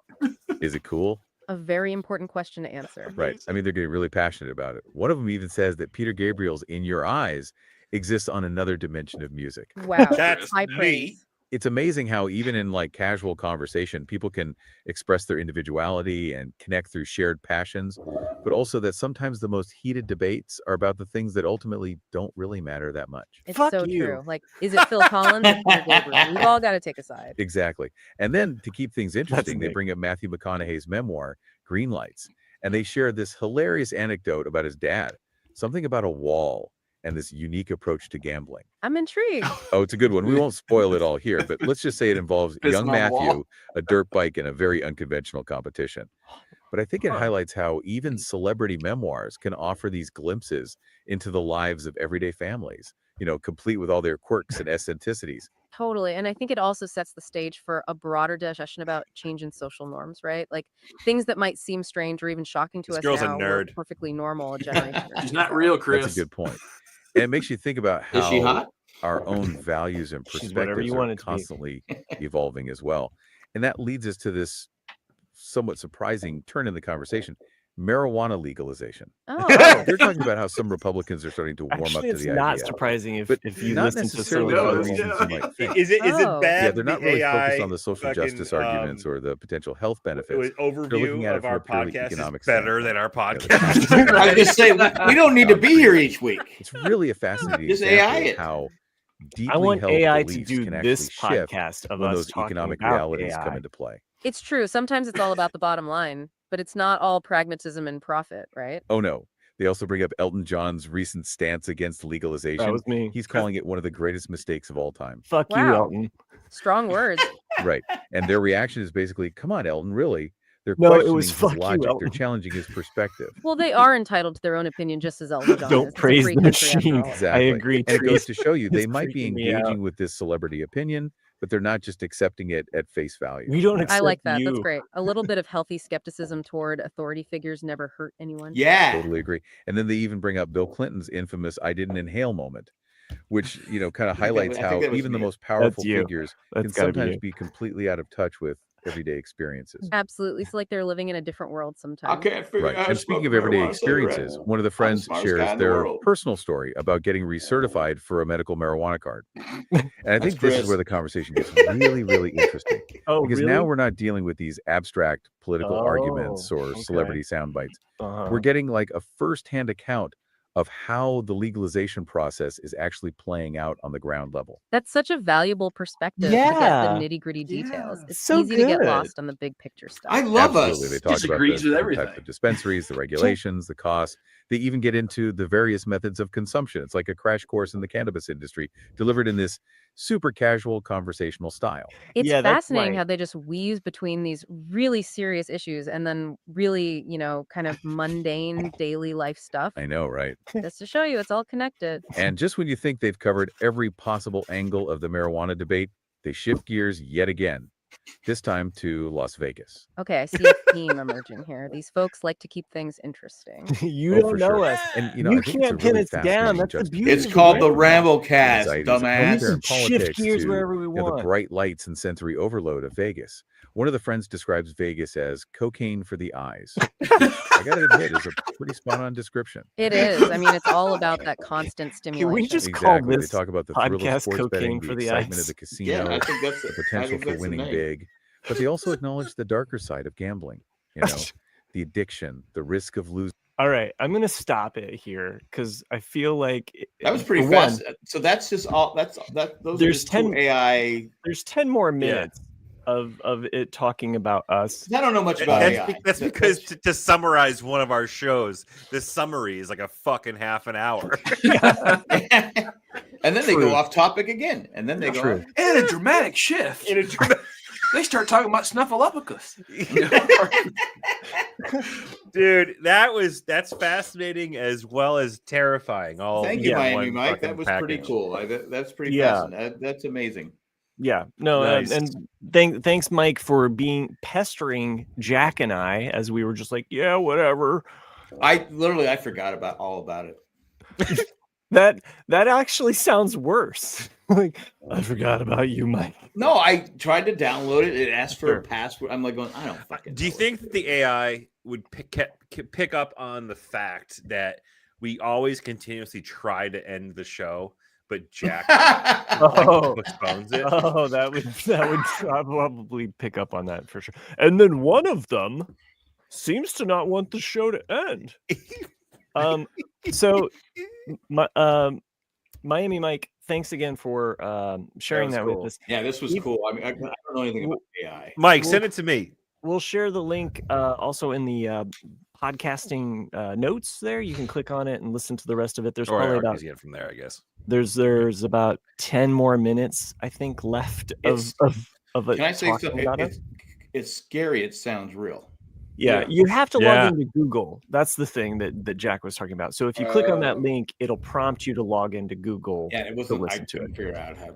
Is it cool? A very important question to answer. Right. I mean, they're getting really passionate about it. One of them even says that Peter Gabriel's In Your Eyes exists on another dimension of music. Wow. That's High neat. praise. It's amazing how even in like casual conversation, people can express their individuality and connect through shared passions, but also that sometimes the most heated debates are about the things that ultimately don't really matter that much. It's Fuck so you. true. Like, is it Phil Collins or Peter Gabriel? We've all got to take a side. Exactly. And then to keep things interesting, they neat. bring up Matthew McConaughey's memoir, Green Lights, and they share this hilarious anecdote about his dad, something about a wall and this unique approach to gambling. I'm intrigued. Oh, it's a good one. We won't spoil it all here, but let's just say it involves Pissing young on the wall. Matthew, a dirt bike, and a very unconventional competition. But I think it highlights how even celebrity memoirs can offer these glimpses into the lives of everyday families, complete with all their quirks and eccentricities. Totally. And I think it also sets the stage for a broader discussion about change in social norms, right? Like things that might seem strange or even shocking to This us girl's a now were nerd. perfectly normal a generation or She's two not ago. real, Chris. That's a good point. And it makes you think about Is she how hot? our own values and She's whatever perspectives you are want it to be. constantly evolving as well. And that leads us to this somewhat surprising turn in the conversation: marijuana legalization. Oh, They're talking about how some Republicans are starting to warm Actually, up to it's the not idea, surprising but if you not listen to necessarily some for of the the reasons you might think. Is it Oh. bad? Yeah, they're not really focused AI on the social fucking, justice arguments or the potential health benefits. They're looking overview at it of from our a purely podcast is economic better than our standpoint. podcast. I was just saying, we don't need to be here each week. It's really a fascinating Just example AI of it. how I deeply want held AI to beliefs do can actually this shift podcast of when us those talking economic about realities come AI. into play. it's true. Sometimes it's all about the bottom line, but it's not all pragmatism and profit, right? Oh no. They also bring up Elton John's recent stance against That legalization. was me. He's calling it one of the greatest mistakes of all time. Fuck you, Wow. Elton. Strong words. Right. And their reaction is basically, come on, Elton, really? They're No, it questioning was his fuck you, logic. They're Elton. challenging his perspective. Well, they are entitled to their own opinion just as Elton John Don't is. It's a praise free the country after machine. all. Exactly. I agree. And it goes to Trace show you they is might be freaking me out. engaging with this celebrity opinion, but they're not just accepting it at face value. We don't I accept like that. That's you. great. A little bit of healthy skepticism toward authority figures never hurt anyone. Yeah. Totally agree. And then they even bring up Bill Clinton's infamous "I didn't inhale" moment, which kind of highlights I think how that was even the me. most powerful you. figures That's can gotta be sometimes you. be completely out of touch with everyday experiences. Absolutely. It's like they're living in a different world I sometimes. can't figure Right. out how to And smoke speaking of a everyday marijuana cigarette. experiences, one of the I'm the friends smartest guy shares in the their world. personal story about getting recertified for a medical marijuana card. And I That's think this is Chris. where the conversation gets really, really interesting. Oh, Because really? now we're not dealing with these abstract political arguments Oh, or okay. celebrity sound bites. Uh-huh. We're getting like a firsthand account of how the legalization process is actually playing out on the ground level. That's such a valuable perspective to get the Yeah. nitty-gritty details. Yeah. It's So easy to get good. lost on the big picture stuff. I love Absolutely. They us. talk about the Disagrees with different types everything. of dispensaries, the regulations, the costs. They even get into the various methods of consumption. It's like a crash course in the cannabis industry delivered in this super casual conversational style. It's Yeah, that's fascinating right. how they just weave between these really serious issues and then really, kind of mundane daily life stuff. I know, right? Just to show you it's all connected. And just when you think they've covered every possible angle of the marijuana debate, they shift gears yet again, this time to Las Vegas. Okay, I see a theme emerging here. These folks like to keep things interesting. You Oh, don't for know sure. us. And, I You think it's a can't pin really us down. fascinating That's the beauty. It's of called the radio. Ramlecast, anxieties of dumbass. healthcare We and shift politics gears to wherever we the want. bright lights and sensory overload of Vegas. One of the friends describes Vegas as cocaine for the eyes, which I gotta admit is a pretty spot on description. It is. I mean, it's all about that constant Can we stimulation. just call Exactly. They this talk about the thrill of podcast sports betting, cocaine the for the excitement of eyes? the Yeah, casino, I think that's the I potential think for that's the winning name. big. But they also acknowledge the darker side of gambling, the addiction, the risk of losing. All right, I'm gonna stop it here because I feel like That was pretty for one, fast. So that's just all. Those are There's just two 10 AI. there's 10 more minutes of it talking about us. I don't know much about AI. That's because to summarize one of our shows, this summary is like a fucking half an hour. And then they True. go off topic again, and then they go. True. And a dramatic shift. They start talking about Snuffleupagus. Dude, that's fascinating as well as terrifying. All Thank you, in Miami one Mike. That fucking was package. pretty cool. That's pretty Yeah. fascinating. That's amazing. Yeah, no, Nice. and thanks, Mike, for pestering Jack and I as we were just like, yeah, whatever. I forgot all about it. That actually sounds worse. Like, I forgot about you, Mike. No, I tried to download it. It asked for Sure. a password. I'm like going, I don't fucking. Do you know think it. that the AI would pick up on the fact that we always continuously try to end the show, but Jack Oh. postpones it? Oh, that would probably pick up on that for sure. And then one of them seems to not want the show to end. So Miami Mike, thanks again for sharing that cool. with us. Yeah, this was cool. I mean, I don't know anything about AI. Mike, send it to me. We'll share the link also in the podcasting notes there. You can click on it and listen to the rest of it. There's Or probably I about can get it from there, I guess. there's about 10 more minutes, I think, left of it. Can I say talking something? about it. It's scary. It sounds real. Yeah, you have to log into Google. That's the thing that Jack was talking about. So if you click on that link, it'll prompt you to log into Google. Yeah, it wasn't. I couldn't figure out how.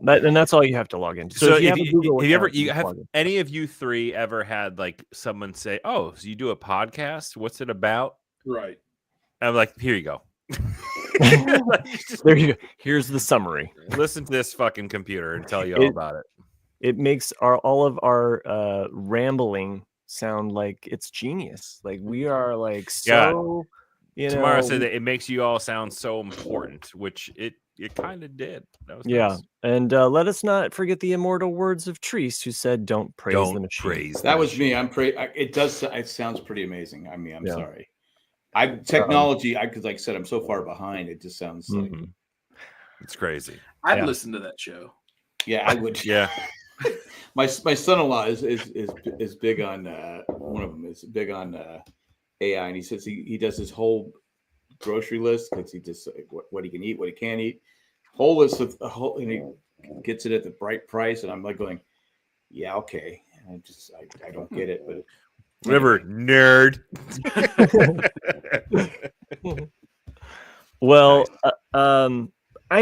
And that's all you have to log into. So if you have a Google account, have any of you three ever had like someone say, "Oh, so you do a podcast? What's it about?" Right. I'm like, "Here you go." There you go. Here's the summary. Listen to this fucking computer and tell you all about it. It makes all of our rambling sound like it's genius. Like we are like so. Tamara said that it makes you all sound so important, which it kind of did. That was nice. And let us not forget the immortal words of Treese, who said, "Don't praise the machine." That was me. It does. It sounds pretty amazing. I mean, I'm sorry. Technology. Because, like I said, I'm so far behind. It just sounds like it's crazy. I'd listen to that show. Yeah, I would. Yeah. My son-in-law is big on one of them is big on AI, and he says he does his whole grocery list because he just what he can eat, what he can't eat, whole list of and he gets it at the right price, and I'm like going, yeah, okay. And I don't get it, but whatever, nerd. Well, I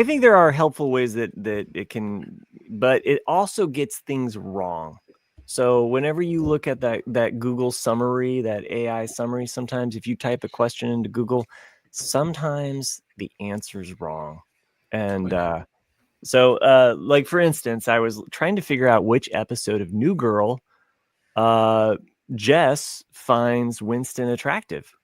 think there are helpful ways that it can, but it also gets things wrong. So whenever you look at that Google summary, that AI summary, sometimes if you type a question into Google, sometimes the answer is wrong. And so like, for instance, I was trying to figure out which episode of New Girl Jess finds Winston attractive.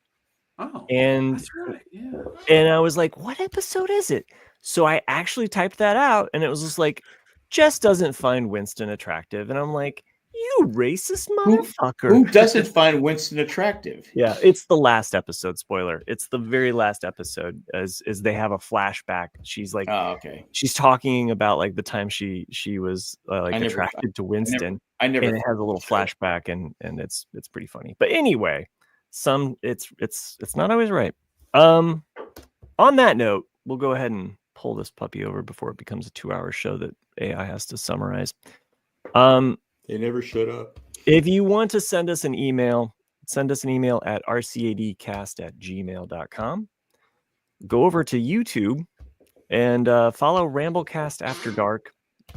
Oh, and that's right. Yeah. And I was like, what episode is it? So I actually typed that out, and it was just like, Jess doesn't find Winston attractive. And I'm like, you racist motherfucker. Who doesn't find Winston attractive? Yeah, it's the last episode. Spoiler. It's the very last episode as they have a flashback. She's like, oh, okay. She's talking about like the time she was attracted to Winston. I never and it has a little flashback, and it's pretty funny. But anyway, it's not always right. On that note, we'll go ahead and pull this puppy over before it becomes a 2-hour show that AI has to summarize. They never shut up. If you want to send us an email at rcadcast@gmail.com. Go over to YouTube and follow Ramlecast After Dark.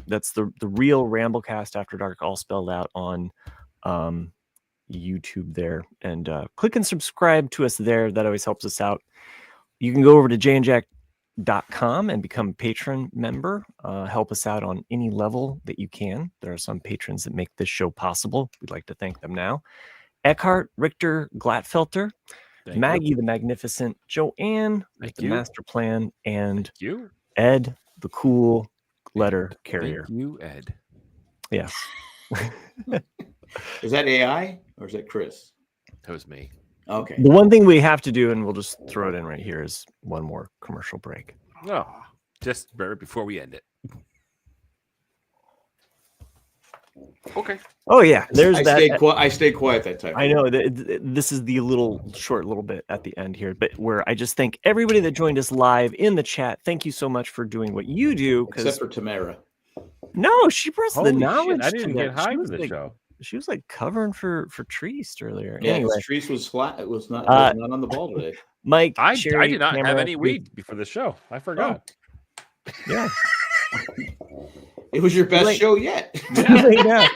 That's the real Ramlecast After Dark, all spelled out on YouTube there. And click and subscribe to us there. That always helps us out. You can go over to jandjack.com and become a patron member. Help us out on any level that you can. There are some patrons that make this show possible. We'd like to thank them now. Eckhart, Richter, Glatfelter, Maggie the Magnificent, Joanne with the Master Plan, and Ed the Cool Letter Carrier. Thank you, Ed. Yes. Is that AI or is that Chris? That was me. Okay. The one thing we have to do, and we'll just throw it in right here, is one more commercial break. Oh, just right before we end it. Okay. Oh yeah, there's I that. I stayed quiet that time. I know this is the short little bit at the end here, but where I just thank everybody that joined us live in the chat. Thank you so much for doing what you do. Except for Tamara. No, she brought the knowledge. I didn't get high with the show. She was like covering for Treese earlier. Yeah, anyway, Treese was flat. It was not on the ball today. Mike, I Sherry, did not Tamara, have any weed before the show. I forgot. Oh. Yeah. It was your best show yet. Yeah.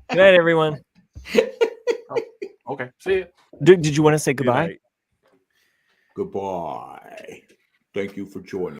Good night, everyone. Okay. See you. Did you want to say goodbye? Goodbye. Thank you for joining.